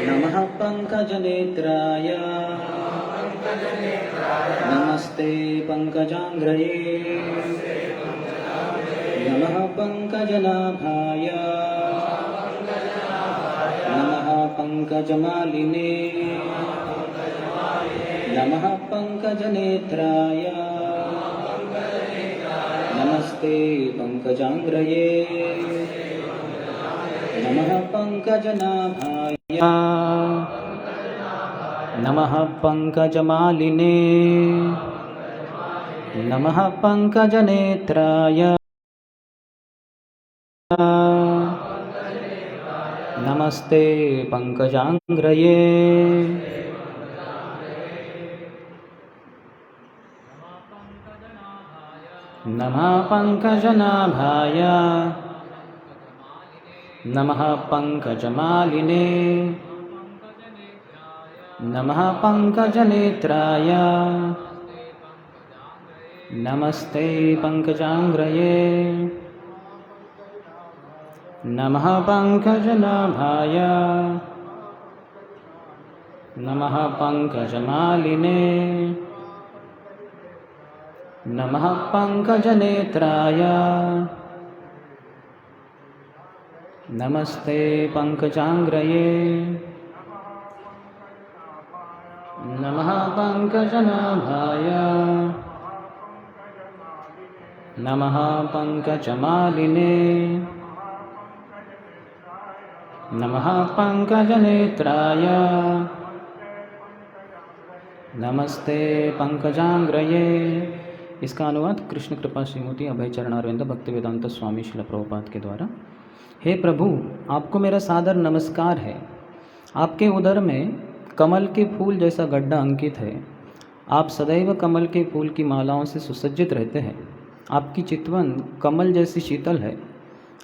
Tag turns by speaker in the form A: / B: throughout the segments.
A: नमः पंकजनेत्राय नमस्ते पंकजांग्रये नमः पंकजनाभाय नमः पंकजमालिने नमः पंकजनेत्राय नमस्ते पंकजांग्रये नमः पंकजनाभाय नमः पंकजमालिने नमः पंकजनेत्राय नमस्ते पंकजांग्रये नमः पंकजनाभाय नमः पंकजमालिने नमः पंकजनेत्राय नमस्ते पंकजांग्रये नमः पंकजनाभाय नमः पंकजमालिने नमः पंकजनेत्राय नमस्ते पंकजांग्रये नमः पंकजनाभाय नमः पंकजमालिने नमः पंकजनेत्राय नमस्ते पंकजांग्रये। इसका अनुवाद कृष्ण कृपा श्रीमूर्ति अभय चरणारविंद भक्तिवेदांत स्वामी श्रील प्रभुपाद के द्वारा। हे प्रभु, आपको मेरा सादर नमस्कार है। आपके उदर में कमल के फूल जैसा गड्ढा अंकित है। आप सदैव कमल के फूल की मालाओं से सुसज्जित रहते हैं। आपकी चितवन कमल जैसी शीतल है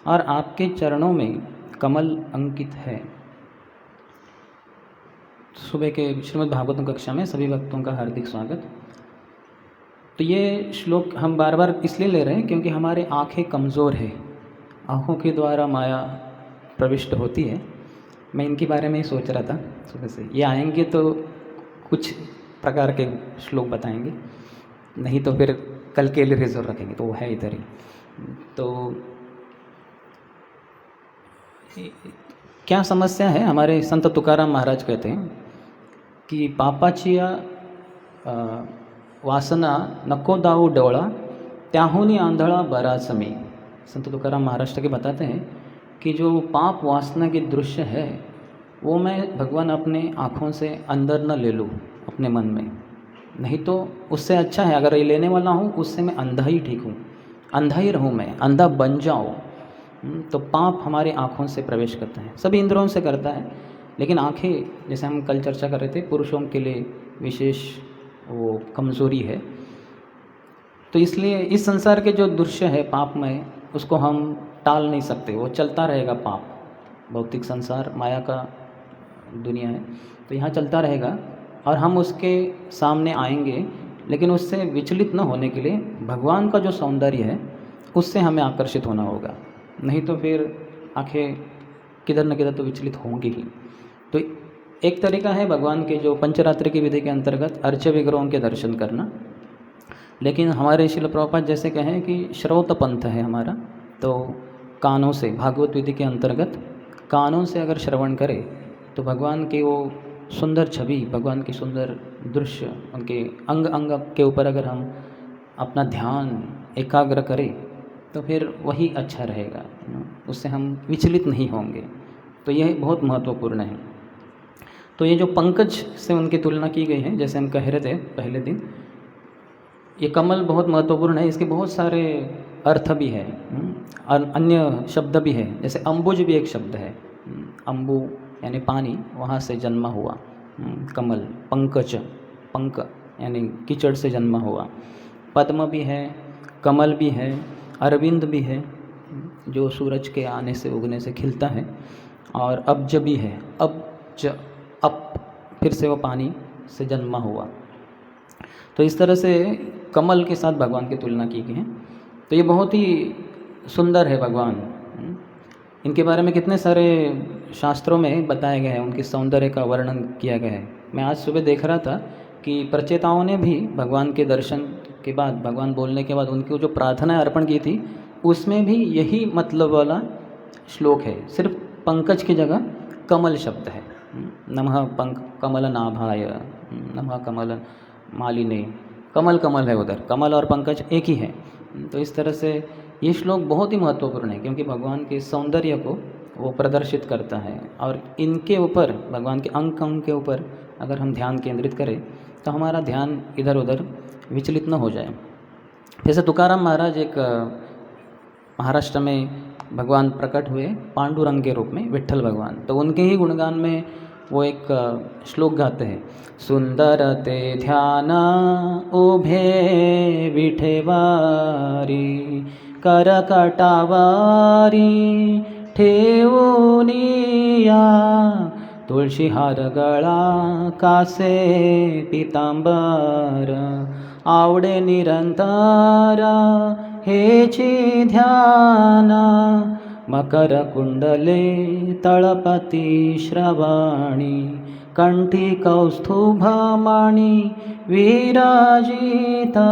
A: और आपके चरणों में कमल अंकित है। सुबह के श्रीमद् भागवतम कक्षा में सभी भक्तों का हार्दिक स्वागत। तो ये श्लोक हम बार बार इसलिए ले रहे हैं क्योंकि हमारे आँखें कमज़ोर है, आँखों के द्वारा माया प्रविष्ट होती है। मैं इनके बारे में ही सोच रहा था सुबह से। ये आएंगे तो कुछ प्रकार के श्लोक बताएंगे, नहीं तो फिर कल के लिए रिजर्व रखेंगे, तो वो है इधर ही। तो क्या समस्या है, हमारे संत तुकाराम महाराज कहते हैं कि पापाचिया वासना नको दाऊ डोळा त्याहुनी आंधळा बरा समी। संत तुकाराम महाराष्ट्र के बताते हैं कि जो पाप वासना के दृश्य है वो मैं भगवान अपने आँखों से अंदर न ले लूँ अपने मन में, नहीं तो उससे अच्छा है अगर ये लेने वाला हूँ उससे मैं अंधा ही ठीक हूँ, अंधा ही रहूँ, मैं अंधा बन जाऊँ। तो पाप हमारे आँखों से प्रवेश करता है, सभी इंद्रियों से करता है, लेकिन आँखें, जैसे हम कल चर्चा कर रहे थे, पुरुषों के लिए विशेष वो कमज़ोरी है। तो इसलिए इस संसार के जो दृश्य है पापमय, उसको हम टाल नहीं सकते, वो चलता रहेगा। पाप भौतिक संसार माया का दुनिया है, तो यहाँ चलता रहेगा और हम उसके सामने आएंगे, लेकिन उससे विचलित न होने के लिए भगवान का जो सौंदर्य है उससे हमें आकर्षित होना होगा, नहीं तो फिर आंखें किधर न किधर तो विचलित होंगी ही। तो एक तरीका है भगवान के जो पंचरात्रि की विधि के अंतर्गत अर्च्य विग्रहों के दर्शन करना, लेकिन हमारे श्रील प्रभुपाद जैसे कहें कि श्रौत पंथ है हमारा, तो कानों से, भागवत विधि के अंतर्गत कानों से अगर श्रवण करें तो भगवान की वो सुंदर छवि, भगवान की सुंदर दृश्य, उनके अंग अंग के ऊपर अगर हम अपना ध्यान एकाग्र करें तो फिर वही अच्छा रहेगा, उससे हम विचलित नहीं होंगे। तो यह बहुत महत्वपूर्ण है। तो ये जो पंकज से उनकी तुलना की गई है, जैसे हम कह रहे थे पहले दिन, ये कमल बहुत महत्वपूर्ण है, इसके बहुत सारे अर्थ भी है और अन्य शब्द भी है। जैसे अम्बुज भी एक शब्द है, अम्बु यानी पानी, वहाँ से जन्मा हुआ कमल। पंकज, पंक यानी कीचड़ से जन्मा हुआ। पद्म भी है, कमल भी है, अरविंद भी है जो सूरज के आने से उगने से खिलता है, और अब्ज भी है, अब्ज, अप फिर से वो पानी से जन्मा हुआ। तो इस तरह से कमल के साथ भगवान की तुलना की गई है। तो ये बहुत ही सुंदर है भगवान। इनके बारे में कितने सारे शास्त्रों में बताया गया है, उनके सौंदर्य का वर्णन किया गया है। मैं आज सुबह देख रहा था कि प्रचेताओं ने भी भगवान के दर्शन के बाद, भगवान बोलने के बाद उनकी जो प्रार्थना अर्पण की थी, उसमें भी यही मतलब वाला श्लोक है। सिर्फ पंकज की जगह कमल शब्द है। नमः कमल नाभाय, नमः कमल मालिने। कमल कमल है उधर, कमल और पंकज एक ही है। तो इस तरह से ये श्लोक बहुत ही महत्वपूर्ण है, क्योंकि भगवान के सौंदर्य को वो प्रदर्शित करता है। और इनके ऊपर, भगवान के अंग अंग के ऊपर अगर हम ध्यान केंद्रित करें तो हमारा ध्यान इधर उधर विचलित न हो जाए। जैसे तुकाराम महाराज एक महाराष्ट्र में भगवान प्रकट हुए पांडुरंग के रूप में, विट्ठल भगवान। तो उनके ही गुणगान में वो एक श्लोक गाते हैं, सुंदर ते ध्यान उभे विठेवारी, करकटावारी ठेवूनिया, तुळशी हार गळा कासे पितांबर, आवडे निरंतर हेची ध्याना, मकर कुंडले तळपती श्रवाणी, कंठी कौस्तुभमणी विराजिता,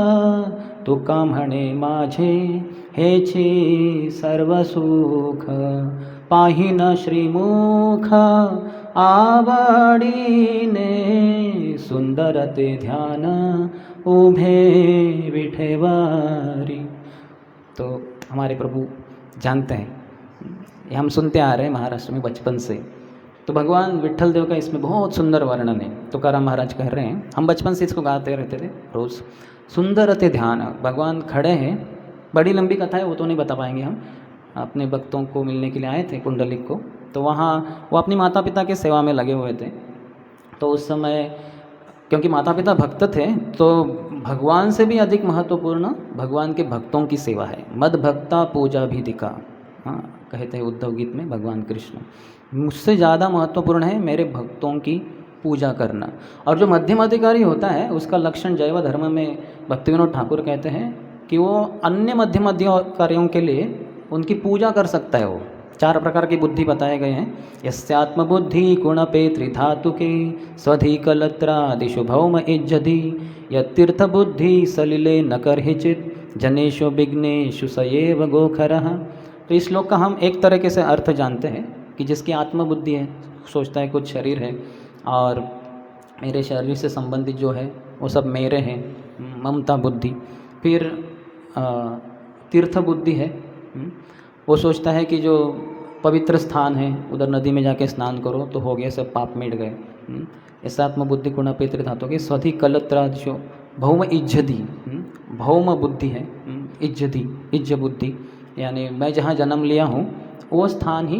A: तुका म्हणे माझे हेची सर्व सुख, पाहिन श्रीमुख आवडीने, सुंदर ते ध्यान उभे विठेवारी। तो हमारे प्रभु जानते हैं, ये हम सुनते आ रहे हैं महाराष्ट्र में बचपन से। तो भगवान विट्ठल देव का इसमें बहुत सुंदर वर्णन है। तुकाराम महाराज कह रहे हैं, हम बचपन से इसको गाते रहते थे रोज़, सुंदर ते ध्यान। भगवान खड़े हैं, बड़ी लंबी कथा है, वो तो नहीं बता पाएंगे हम। अपने भक्तों को मिलने के लिए आए थे कुंडलिक को, तो वहाँ वो अपनी माता पिता के सेवा में लगे हुए थे। तो उस समय क्योंकि माता पिता भक्त थे, तो भगवान से भी अधिक महत्वपूर्ण भगवान के भक्तों की सेवा है। मद भक्ता पूजा भी दिखा, हाँ कहते हैं उद्धव गीत में भगवान कृष्ण, मुझसे ज़्यादा महत्वपूर्ण है मेरे भक्तों की पूजा करना। और जो मध्यम अधिकारी होता है उसका लक्षण जैव धर्म में भक्ति विनोद ठाकुर कहते हैं कि वो अन्य मध्यम अधिकारियों के लिए उनकी पूजा कर सकता है। वो 4 प्रकार की बुद्धि बताए गए हैं। यस्यात्म बुद्धि गुणपे त्रिधातुके, स्वधिकलत्रादिषु भौम इज्जधि, यतीर्थ बुद्धि सलिले न करहिचित, जनेषु विघ्नेषु सएव गोखरः। तो इस श्लोक का हम एक तरीके से अर्थ जानते हैं कि जिसकी आत्मबुद्धि है, सोचता है कुछ शरीर है और मेरे शरीर से संबंधित जो है वो सब मेरे हैं, ममता बुद्धि। फिर तीर्थ बुद्धि है, वो सोचता है कि जो पवित्र स्थान है उधर नदी में जाके स्नान करो तो हो गया, सब पाप मिट गए। ऐसा आत्मबुद्धि गुण पेत्र धातु के स्वधि कलत्रादिशो भौम इज्जधि, भौम बुद्धि है, इज्जधि इज्ज बुद्धि, यानी मैं जहाँ जन्म लिया हूँ वो स्थान ही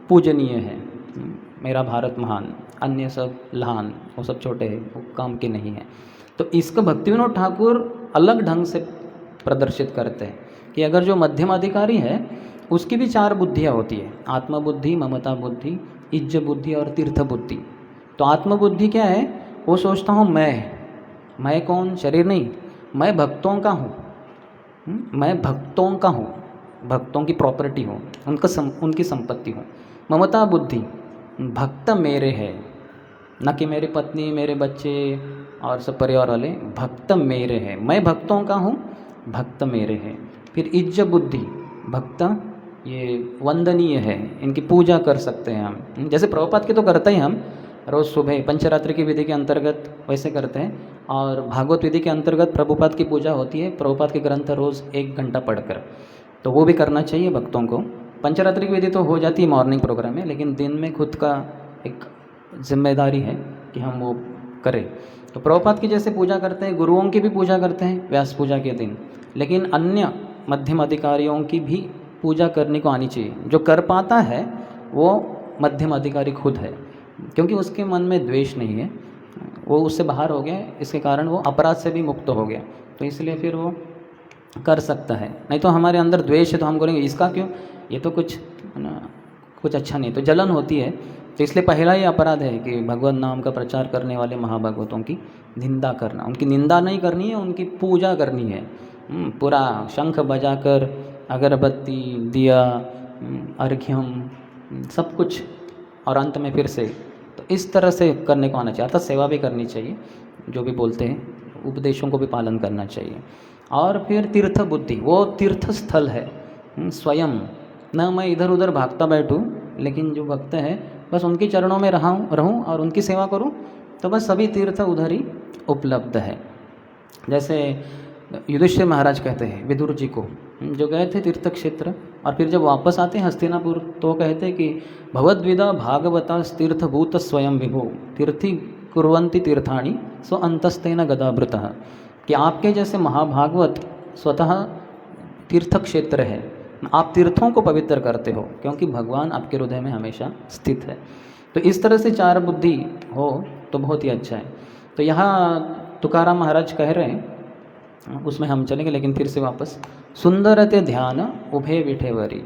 A: पूजनीय है। मेरा भारत महान, अन्य सब लहान, वो सब छोटे हैं, वो काम के नहीं हैं। तो इसका भक्ति विनोद ठाकुर अलग ढंग से प्रदर्शित करते हैं कि अगर जो मध्यम अधिकारी है उसकी भी 4 बुद्धियाँ होती है, आत्मबुद्धि, ममता बुद्धि, इज्ज बुद्धि और तीर्थ बुद्धि। तो आत्मबुद्धि क्या है? वो सोचता हूँ मैं कौन? शरीर नहीं, मैं भक्तों का हूँ, मैं भक्तों का हूँ, भक्तों की प्रॉपर्टी हूँ, उनकी संपत्ति हूँ। ममता बुद्धि, भक्त मेरे हैं, न कि मेरी पत्नी, मेरे बच्चे और सब परिवार वाले, भक्त मेरे हैं, मैं भक्तों का हूँ, भक्त मेरे हैं। फिर इज्ज बुद्धि, भक्त ये वंदनीय है, इनकी पूजा कर सकते हैं हम। जैसे प्रभुपाद की तो करते ही हम रोज़ सुबह पंचरात्रि की विधि के अंतर्गत वैसे करते हैं, और भागवत विधि के अंतर्गत प्रभुपाद की पूजा होती है, प्रभुपाद के ग्रंथ रोज़ 1 घंटा पढ़कर, तो वो भी करना चाहिए भक्तों को। पंचरात्रि की विधि तो हो जाती है मॉर्निंग प्रोग्राम में, लेकिन दिन में खुद का एक जिम्मेदारी है कि हम वो करें। तो प्रभुपाद की जैसे पूजा करते हैं, गुरुओं की भी पूजा करते हैं व्यास पूजा के दिन, लेकिन अन्य मध्यम अधिकारियों की भी पूजा करने को आनी चाहिए। जो कर पाता है वो मध्यम अधिकारी खुद है, क्योंकि उसके मन में द्वेष नहीं है, वो उससे बाहर हो गया, इसके कारण वो अपराध से भी मुक्त हो गया, तो इसलिए फिर वो कर सकता है। नहीं तो हमारे अंदर द्वेष है तो हम बोलेंगे इसका क्यों, ये तो कुछ कुछ अच्छा नहीं, तो जलन होती है। तो इसलिए पहला ही अपराध है कि भगवत नाम का प्रचार करने वाले महाभागवतों की निंदा करना। उनकी निंदा नहीं करनी है, उनकी पूजा करनी है। पूरा शंख बजाकर, अगरबत्ती, दिया, अर्घ्यम, सब कुछ, और अंत में फिर से। तो इस तरह से करने को आना चाहिए, अर्थात सेवा भी करनी चाहिए, जो भी बोलते हैं उपदेशों को भी पालन करना चाहिए। और फिर तीर्थ बुद्धि, वो तीर्थ स्थल है स्वयं, न मैं इधर उधर भागता बैठूं, लेकिन जो भक्त है बस उनके चरणों में रहूं और उनकी सेवा करूं, तो बस सभी तीर्थ उधर ही उपलब्ध है। जैसे युधिष्ठिर महाराज कहते हैं विदुर जी को, जो गए थे तीर्थ क्षेत्र, और फिर जब वापस आते हैं हस्तिनापुर, तो कहते हैं कि भगवद्विदा भागवता तीर्थभूत स्वयं विभो तीर्थी कुर्वन्ति तीर्थानि सो अंतस्तेन गदाभृतः, कि आपके जैसे महाभागवत स्वतः तीर्थ क्षेत्र है, आप तीर्थों को पवित्र करते हो, क्योंकि भगवान आपके हृदय में हमेशा स्थित है। तो इस तरह से चार बुद्धि हो तो बहुत ही अच्छा है। तो यहाँ तुकाराम महाराज कह रहे हैं, उसमें हम चलेंगे, लेकिन फिर से वापस सुंदरते ध्यान उभे विठेवरी,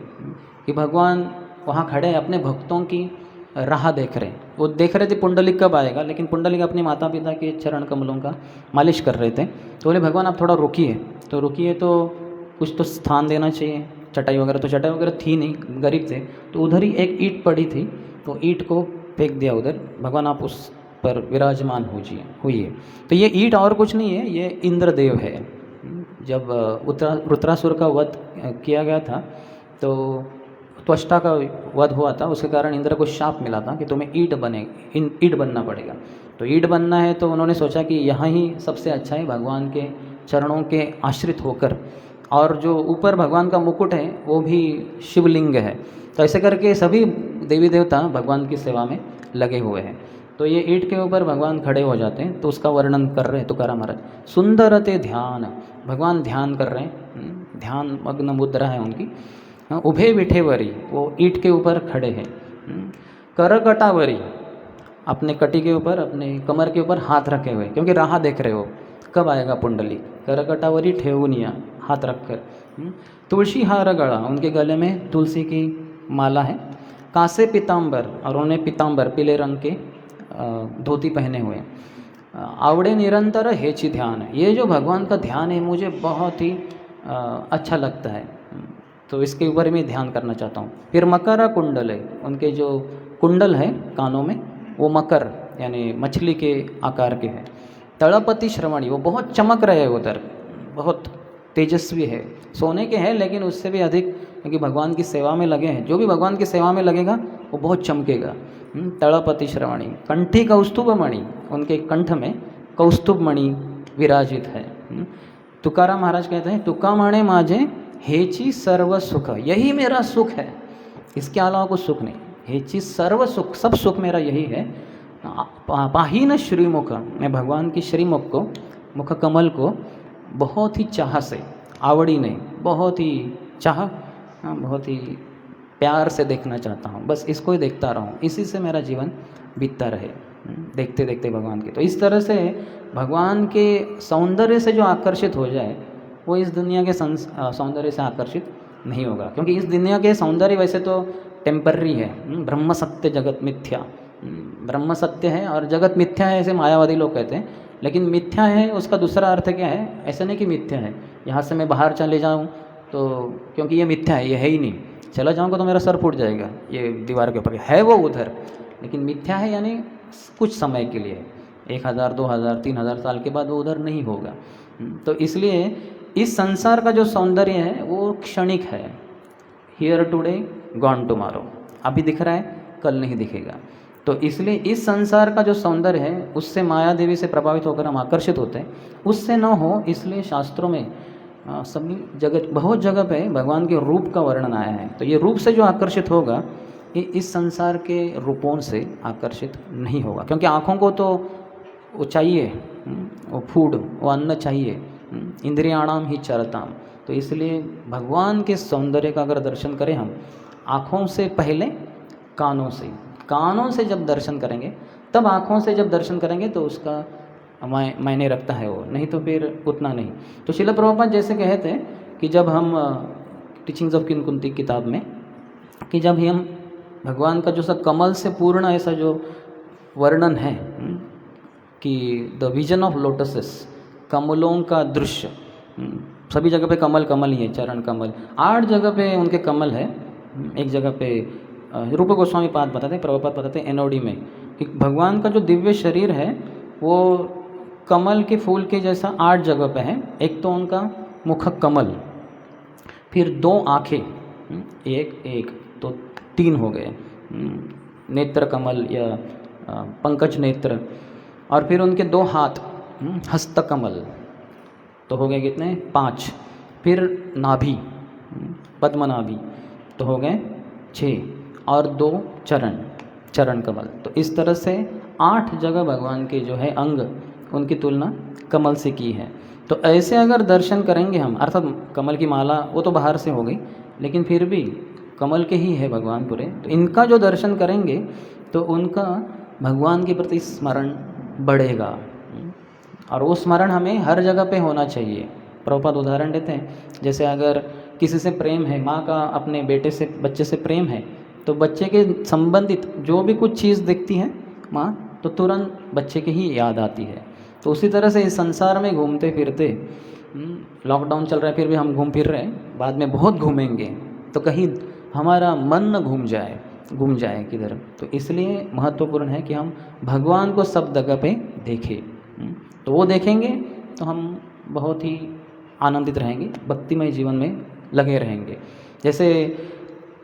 A: कि भगवान वहाँ खड़े अपने भक्तों की राह देख रहे हैं। वो देख रहे थे पुंडलिक कब आएगा, लेकिन पुंडलिक अपने माता पिता के चरण कमलों का मालिश कर रहे थे। तो बोले भगवान आप थोड़ा रुकिए, तो रुकिए, तो कुछ तो स्थान देना चाहिए, चटाई वगैरह, तो चटाई वगैरह थी नहीं, गरीब थे, तो उधर ही एक ईंट पड़ी थी, तो ईंट को फेंक दिया उधर, भगवान आप उस पर विराजमान हुई। तो ये ईंट और कुछ नहीं है, ये इंद्रदेव है। जब रुद्रासुर का वध किया गया था, तो त्वष्टा का वध हुआ था, उसके कारण इंद्र को शाप मिला था कि तुम्हें ईंट बनना पड़ेगा। तो ईंट बनना है, तो उन्होंने सोचा कि यहाँ ही सबसे अच्छा है भगवान के चरणों के आश्रित होकर, और जो ऊपर भगवान का मुकुट है वो भी शिवलिंग है। तो ऐसे करके सभी देवी देवता भगवान की सेवा में लगे हुए हैं। तो ये ईंट के ऊपर भगवान खड़े हो जाते हैं, तो उसका वर्णन कर रहे हैं तुकाराम महाराज। सुंदरते ध्यान, भगवान ध्यान कर रहे हैं, ध्यान मग्न मुद्रा है उनकी। उभे विठेवरी, वो ईंट के ऊपर खड़े हैं। करकटावरी, अपने कटी के ऊपर, अपने कमर के ऊपर हाथ रखे हुए, क्योंकि राह देख रहे हो कब आएगा पुंडलिक। करकटावरी ठेवनिया, हाथ रखकर। तुलसी हार गला, उनके गले में तुलसी की माला है। कासे पीताम्बर, और उन्होंने पीताम्बर पीले रंग के धोती पहने हुए। आवड़े निरंतर हेचि ध्यान, ये जो भगवान का ध्यान है मुझे बहुत ही अच्छा लगता है, तो इसके ऊपर मैं ध्यान करना चाहता हूँ। फिर मकर कुंडल है, उनके जो कुंडल है कानों में, वो मकर यानी मछली के आकार के हैं। तड़पति श्रवणी, वो बहुत चमक रहे हैं उधर, बहुत तेजस्वी है, सोने के हैं लेकिन उससे भी अधिक, क्योंकि भगवान की सेवा में लगे हैं। जो भी भगवान की सेवा में लगेगा वो बहुत चमकेगा। तड़पति श्रवणी। कंठी कौस्तुभ मणि, उनके कंठ में कौस्तुभ मणि विराजित है। तुकाराम महाराज कहते हैं, तुका माणे माजे हेची सर्व सुख, यही मेरा सुख है, इसके अलावा कुछ सुख नहीं। हेची सर्व सुख, सब सुख मेरा यही है। पाहीन श्रीमुख, मैं भगवान की श्रीमुख को, मुख कमल को बहुत ही चाह से, आवड़ी नहीं, बहुत ही चाह, बहुत ही प्यार से देखना चाहता हूँ, बस इसको ही देखता रहूँ, इसी से मेरा जीवन बीतता रहे, देखते देखते भगवान के। तो इस तरह से भगवान के सौंदर्य से जो आकर्षित हो जाए, वो इस दुनिया के सौंदर्य से आकर्षित नहीं होगा, क्योंकि इस दुनिया के सौंदर्य वैसे तो टेम्पररी है। ब्रह्म सत्य जगत मिथ्या, ब्रह्म सत्य है और जगत मिथ्या है, ऐसे मायावादी लोग कहते हैं। लेकिन मिथ्या है उसका दूसरा अर्थ क्या है, ऐसा नहीं कि मिथ्या है यहाँ से मैं बाहर चले जाऊँ तो, क्योंकि ये मिथ्या है, ये है ही नहीं, चला जाऊँगा तो मेरा सर फूट जाएगा, ये दीवार के ऊपर है वो उधर, लेकिन मिथ्या है यानी कुछ समय के लिए, 1000, 2000, 3000 साल के बाद वो उधर नहीं होगा। तो इसलिए इस संसार का जो सौंदर्य है वो क्षणिक है, हियर टुडे गॉन टुमारो, अभी दिख रहा है कल नहीं दिखेगा। तो इसलिए इस संसार का जो सौंदर्य है उससे माया देवी से प्रभावित होकर हम आकर्षित होते हैं, उससे न हो इसलिए शास्त्रों में सभी जगह, बहुत जगह पे भगवान के रूप का वर्णन आया है। तो ये रूप से जो आकर्षित होगा ये इस संसार के रूपों से आकर्षित नहीं होगा, क्योंकि आँखों को तो वो चाहिए, वो फूड, वो अन्न चाहिए, इंद्रियाणाम ही चरताम। तो इसलिए भगवान के सौंदर्य का अगर दर्शन करें हम, आँखों से पहले कानों से जब दर्शन करेंगे, तब आँखों से जब दर्शन करेंगे तो उसका मायने रखता है वो, नहीं तो फिर उतना नहीं। तो श्रील प्रभुपाद जैसे कहते हैं कि जब हम टीचिंग्स ऑफ किन कुंती किताब में, कि जब हम भगवान का जो सा कमल से पूर्ण ऐसा जो वर्णन है कि द विजन ऑफ लोटसेस, कमलों का दृश्य, सभी जगह पे कमल कमल ही है, चरण कमल, 8 जगह पे उनके कमल है, एक जगह पे रूप गोस्वामी पाद बताते हैं, प्रभुपाद बताते हैं एनओडी में कि भगवान का जो दिव्य शरीर है वो कमल के फूल के जैसा 8 जगह पे है। एक तो उनका मुख कमल, फिर 2 आँखें, एक एक तो 3 हो गए, नेत्र कमल या पंकज नेत्र, और फिर उनके 2 हाथ, हस्त कमल, तो हो गए कितने 5। फिर नाभि, पद्मनाभि, तो हो गए 6, और 2 चरण, चरण कमल। तो इस तरह से 8 जगह भगवान के जो है अंग, उनकी तुलना कमल से की है। तो ऐसे अगर दर्शन करेंगे हम, अर्थात कमल की माला वो तो बाहर से हो गई, लेकिन फिर भी कमल के ही है भगवान पूरे, तो इनका जो दर्शन करेंगे तो उनका भगवान के प्रति स्मरण बढ़ेगा, और वो स्मरण हमें हर जगह पे होना चाहिए। प्रभुपाद उदाहरण देते हैं, जैसे अगर किसी से प्रेम है, माँ का अपने बेटे से, बच्चे से प्रेम है, तो बच्चे के संबंधित जो भी कुछ चीज़ दिखती है माँ, तो तुरंत बच्चे की ही याद आती है। तो उसी तरह से इस संसार में घूमते फिरते, लॉकडाउन चल रहा है फिर भी हम घूम फिर रहे हैं, बाद में बहुत घूमेंगे, तो कहीं हमारा मन न घूम जाए किधर। तो इसलिए महत्वपूर्ण है कि हम भगवान को सब जगह पे देखें। तो वो देखेंगे तो हम बहुत ही आनंदित रहेंगे, भक्तिमय जीवन में लगे रहेंगे। जैसे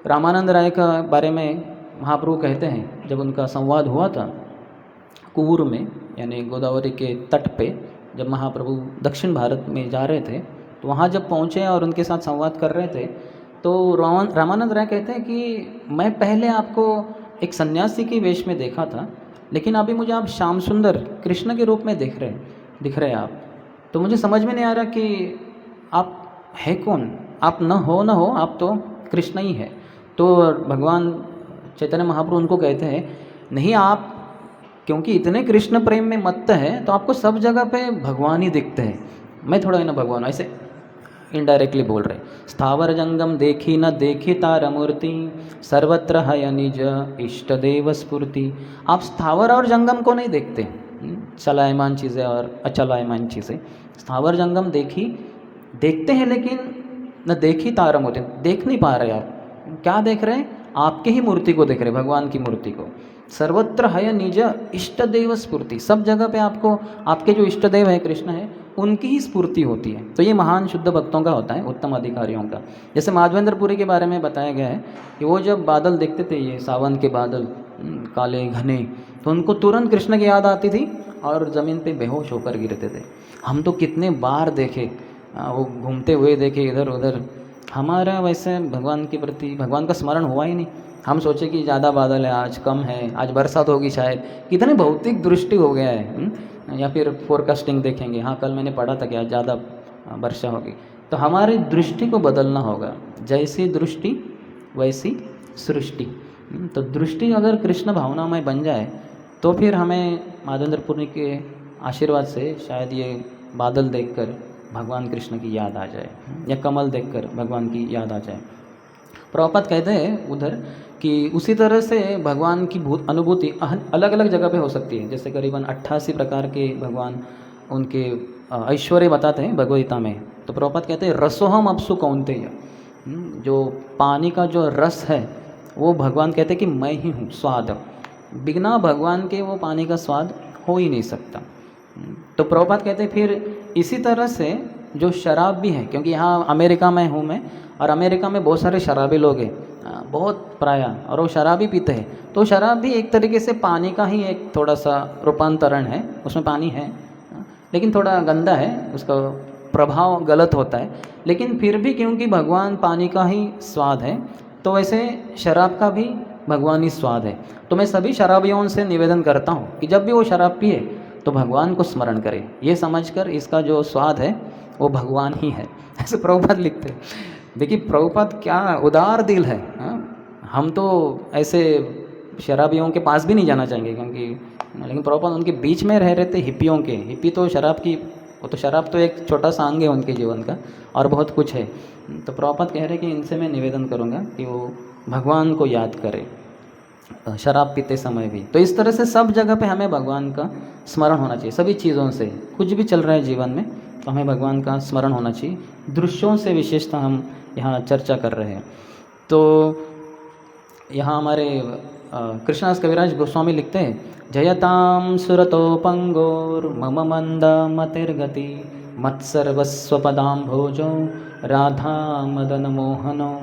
A: रामानंद राय का बारे में महाप्रभु कहते हैं, जब उनका संवाद हुआ था कुवूर में, यानी गोदावरी के तट पे, जब महाप्रभु दक्षिण भारत में जा रहे थे, तो वहाँ जब पहुँचे और उनके साथ संवाद कर रहे थे, तो रामानंद राय कहते हैं कि मैं पहले आपको एक सन्यासी के वेश में देखा था, लेकिन अभी मुझे आप श्याम सुंदर कृष्ण के रूप में दिख रहे हैं आप। तो मुझे समझ में नहीं आ रहा कि आप है कौन, आप न हो आप तो कृष्ण ही है। तो भगवान चैतन्य महाप्रभु उनको कहते हैं, नहीं आप क्योंकि इतने कृष्ण प्रेम में मत्त है, तो आपको सब जगह पे भगवान ही दिखते हैं। मैं थोड़ा ही ना भगवान, ऐसे इनडायरेक्टली बोल रहे। स्थावर जंगम देखी न देखी तार मूर्ति, सर्वत्र है निज इष्ट देव स्फूर्ति। आप स्थावर और जंगम को नहीं देखते, चलायमान चीज़ें और अचलायमान चीज़ें। स्थावर जंगम देखते हैं, लेकिन न देखी तार मूर्ति, देख नहीं पा रहे आप। क्या देख रहे हैं? आपके ही मूर्ति को देख रहे, भगवान की मूर्ति को। सर्वत्र है निज इष्ट देव स्फूर्ति, सब जगह पे आपको आपके जो इष्ट देव है कृष्ण है, उनकी ही स्फूर्ति होती है। तो ये महान शुद्ध भक्तों का होता है, उत्तम अधिकारियों का। जैसे माधवेंद्रपुरी के बारे में बताया गया है कि वो जब बादल देखते थे, ये सावन के बादल काले घने, तो उनको तुरंत कृष्ण की याद आती थी और ज़मीन पे बेहोश होकर गिरते थे। हम तो कितने बार देखे, वो घूमते हुए देखे इधर उधर। हमारा वैसे भगवान के प्रति भगवान का स्मरण हुआ ही नहीं। हम सोचे कि ज़्यादा बादल है, आज कम है, आज बरसात होगी शायद, कितनी भौतिक दृष्टि हो गया है। या फिर फोरकास्टिंग देखेंगे, हाँ कल मैंने पढ़ा था कि आज ज़्यादा वर्षा होगी। तो हमारी दृष्टि को बदलना होगा, जैसी दृष्टि वैसी सृष्टि। तो दृष्टि अगर कृष्ण भावना में बन जाए, तो फिर हमें माधवेंद्रपुरी के आशीर्वाद से शायद ये बादल देखकर भगवान कृष्ण की याद आ जाए, या कमल देखकर भगवान की याद आ जाए। प्रभुपाद कहते हैं उधर कि उसी तरह से भगवान की अनुभूति अलग अलग जगह पे हो सकती है। जैसे करीबन 88 प्रकार के भगवान उनके ऐश्वर्य बताते हैं भगवद्गीता में। तो प्रभुपाद कहते हैं रसोहम अपसु कौन्तेय, जो पानी का जो रस है वो भगवान कहते हैं कि मैं ही हूँ स्वाद। बिना भगवान के वो पानी का स्वाद हो ही नहीं सकता। तो प्रभुपाद कहते हैं फिर इसी तरह से जो शराब भी है, क्योंकि यहाँ अमेरिका में हूँ मैं, और अमेरिका में बहुत सारे शराबी लोग हैं, बहुत प्राय, और वो शराबी पीते हैं। तो शराब भी एक तरीके से पानी का ही एक थोड़ा सा रूपांतरण है, उसमें पानी है लेकिन थोड़ा गंदा है, उसका प्रभाव गलत होता है। लेकिन फिर भी क्योंकि भगवान पानी का ही स्वाद है, तो वैसे शराब का भी भगवान ही स्वाद है। तो मैं सभी शराबियों से निवेदन करता हूँ कि जब भी वो शराब पिए तो भगवान को स्मरण करें, ये समझकर इसका जो स्वाद है वो भगवान ही है। ऐसे प्रभुपाद लिखते हैं। देखिए प्रभुपाद क्या उदार दिल है। हम तो ऐसे शराबियों के पास भी नहीं जाना चाहेंगे, क्योंकि लेकिन प्रभुपाद उनके बीच में रह रहे थे हिप्पियों के। हिप्पी तो शराब की, वो तो शराब तो एक छोटा सा अंग है उनके जीवन का, और बहुत कुछ है। तो प्रभुपाद कह रहे कि इनसे मैं निवेदन करूँगा कि वो भगवान को याद करें शराब पीते समय भी। तो इस तरह से सब जगह पे हमें भगवान का स्मरण होना चाहिए। सभी चीज़ों से, कुछ भी चल रहा है जीवन में तो हमें भगवान का स्मरण होना चाहिए। दृश्यों से विशेषता हम यहाँ चर्चा कर रहे हैं। तो यहाँ हमारे कृष्णदास कविराज गोस्वामी लिखते हैं, जयताम सुरतोपंगोर मम मंद मतिर्गति मत्सर्वस्व पदाम भोजो राधा मदन मोहनो।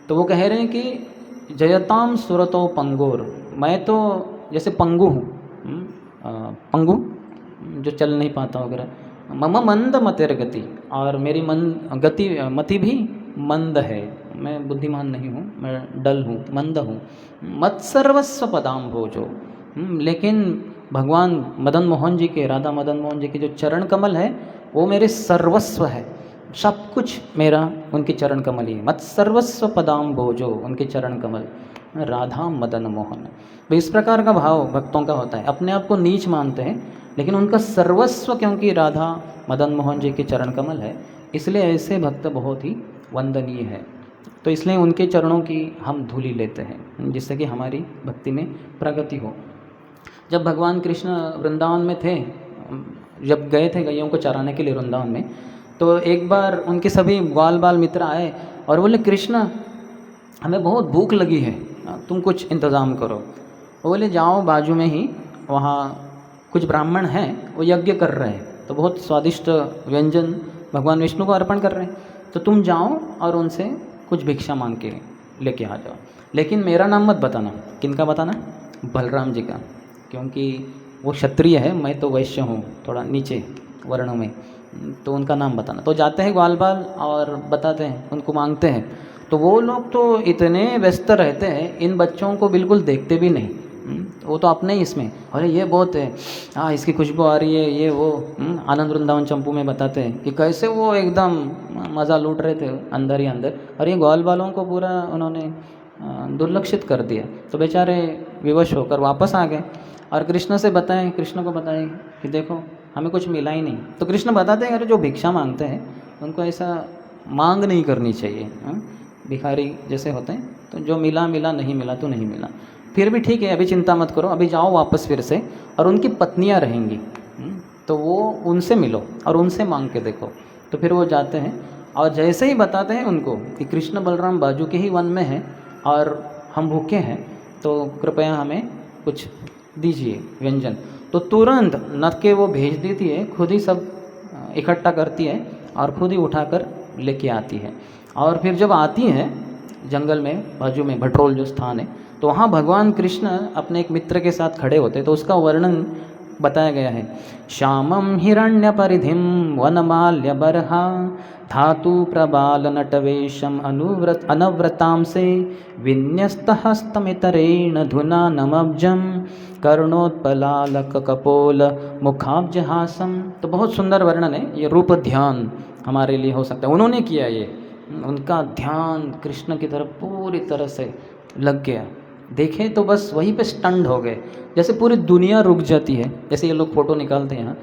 A: तो वो कह रहे हैं कि जयताम सुरतोपंगोर, मैं तो जैसे पंगु हूँ, पंगु जो चल नहीं पाता वगैरह, मम मंद मतिर्गति, और मेरी गति मति भी मंद है, मैं बुद्धिमान नहीं हूँ, मैं डल हूँ, मंद हूँ। मत सर्वस्व पदाम भोजो, लेकिन भगवान मदन मोहन जी के, राधा मदन मोहन जी के जो चरण कमल है वो मेरे सर्वस्व है, सब कुछ मेरा उनके चरण कमल ही। मत सर्वस्व पदाम भोजो, उनके चरण कमल, राधा मदन मोहन। तो इस प्रकार का भाव भक्तों का होता है, अपने आप को नीच मानते हैं लेकिन उनका सर्वस्व क्योंकि राधा मदन मोहन जी के चरण कमल है, इसलिए ऐसे भक्त बहुत ही वंदनीय है। तो इसलिए उनके चरणों की हम धूली लेते हैं जिससे कि हमारी भक्ति में प्रगति हो। जब भगवान कृष्ण वृंदावन में थे, जब गए थे गैयों को चराने के लिए वृंदावन में, तो एक बार उनके सभी ग्वाल बाल मित्र आए और बोले, कृष्ण हमें बहुत भूख लगी है, तुम कुछ इंतज़ाम करो। वो बोले, जाओ बाजू में ही वहाँ कुछ ब्राह्मण हैं, वो यज्ञ कर रहे हैं, तो बहुत स्वादिष्ट व्यंजन भगवान विष्णु को अर्पण कर रहे हैं, तो तुम जाओ और उनसे कुछ भिक्षा मांग के लेके आ जाओ, लेकिन मेरा नाम मत बताना। किनका बताना? बलराम जी का, क्योंकि वो क्षत्रिय है, मैं तो वैश्य हूँ, थोड़ा नीचे वर्णों में, तो उनका नाम बताना। तो जाते हैं ग्वाल बाल और बताते हैं, उनको मांगते हैं, तो वो लोग तो इतने व्यस्त रहते हैं, इन बच्चों को बिल्कुल देखते भी नहीं। वो तो अपने ही इसमें, अरे ये बहुत है, हाँ इसकी खुशबू आ रही है, ये वो। आनंद वृंदावन चंपू में बताते हैं कि कैसे वो एकदम मज़ा लूट रहे थे अंदर ही अंदर, और ये ग्वाल बालों को पूरा उन्होंने दुर्लक्षित कर दिया। तो बेचारे विवश होकर वापस आ गए और कृष्ण से बताएं, कृष्ण को बताएं कि देखो हमें कुछ मिला ही नहीं। तो कृष्ण बताते हैं, अरे जो भिक्षा मांगते हैं उनको ऐसा मांग नहीं करनी चाहिए, भिखारी जैसे होते हैं, तो जो मिला मिला, नहीं मिला तो नहीं मिला। फिर भी ठीक है, अभी चिंता मत करो, अभी जाओ वापस फिर से, और उनकी पत्नियां रहेंगी, तो वो उनसे मिलो और उनसे मांग के देखो। तो फिर वो जाते हैं और जैसे ही बताते हैं उनको कि कृष्ण बलराम बाजू के ही वन में हैं और हम भूखे हैं, तो कृपया हमें कुछ दीजिए व्यंजन। तो तुरंत न के वो भेज देती है, खुद ही सब इकट्ठा करती है और खुद ही उठाकर लेके आती है। और फिर जब आती है जंगल में, बाजू में भट्रोल जो स्थान है, तो वहाँ भगवान कृष्ण अपने एक मित्र के साथ खड़े होते, तो उसका वर्णन बताया गया है। श्यामम हिरण्य परिधिम वनमाल्य बरहा धातु प्रबाल नटवेशम अनव्रताम से विन्यस्त हस्तमितरेण धुना नमब्जम कर्णोत्पलालक कपोल मुखाब्जहासम। तो बहुत सुंदर वर्णन है, ये रूप ध्यान हमारे लिए हो सकता है। उन्होंने किया ये, उनका ध्यान कृष्ण की तरफ पूरी तरह से लग गया, देखे तो बस वहीं पे स्टंड हो गए, जैसे पूरी दुनिया रुक जाती है। जैसे ये लोग फ़ोटो निकालते हैं यहाँ,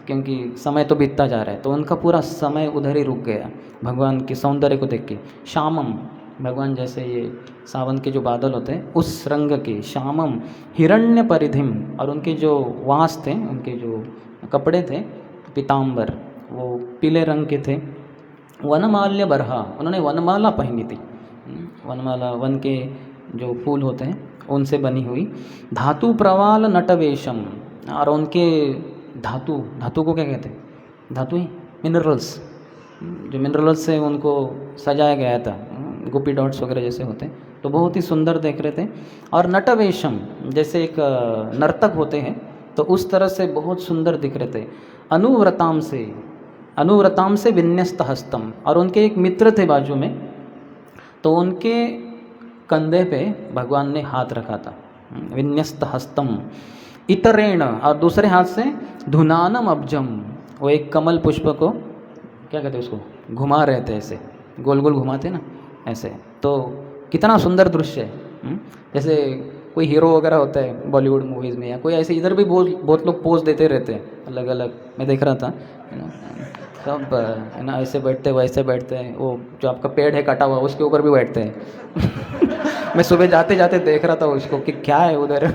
A: क्योंकि समय तो बीतता जा रहा है, तो उनका पूरा समय उधर ही रुक गया भगवान के सौंदर्य को देख के। श्यामम, भगवान जैसे ये सावन के जो बादल होते हैं उस रंग के, श्यामम हिरण्य परिधिम, और उनके जो वास थे, उनके जो कपड़े थे पीताम्बर, वो पीले रंग के थे। वनमाल्य बरहा, उन्होंने वनमाला पहनी थी, वनमाला वन के जो फूल होते हैं उनसे बनी हुई। धातु प्रवाल नटवेशम, और उनके धातु, धातु को क्या कहते हैं? धातु ही मिनरल्स, जो मिनरल्स से उनको सजाया गया था, गोपी डॉट्स वगैरह जैसे होते हैं, तो बहुत ही सुंदर देख रहे थे। और नटवेशम, जैसे एक नर्तक होते हैं, तो उस तरह से बहुत सुंदर दिख रहे थे। अनुव्रताम से विन्यस्त हस्तम, और उनके एक मित्र थे बाजू में, तो उनके कंधे पे भगवान ने हाथ रखा था, विन्यस्त हस्तम इतरेण, और दूसरे हाथ से धुनानम अब्जम, वो एक कमल पुष्प को क्या कहते हैं उसको, घुमा रहे थे, ऐसे गोल गोल घुमाते ना ऐसे। तो कितना सुंदर दृश्य है। जैसे कोई हीरो वगैरह होता है बॉलीवुड मूवीज़ में, या कोई ऐसे, इधर भी बहुत लोग पोज देते रहते हैं अलग अलग, मैं देख रहा था सब है ना, ऐसे बैठते हैं वैसे बैठते हैं, वो जो आपका पेड़ है कटा हुआ उसके ऊपर भी बैठते हैं। मैं सुबह जाते जाते देख रहा था उसको कि क्या है उधर,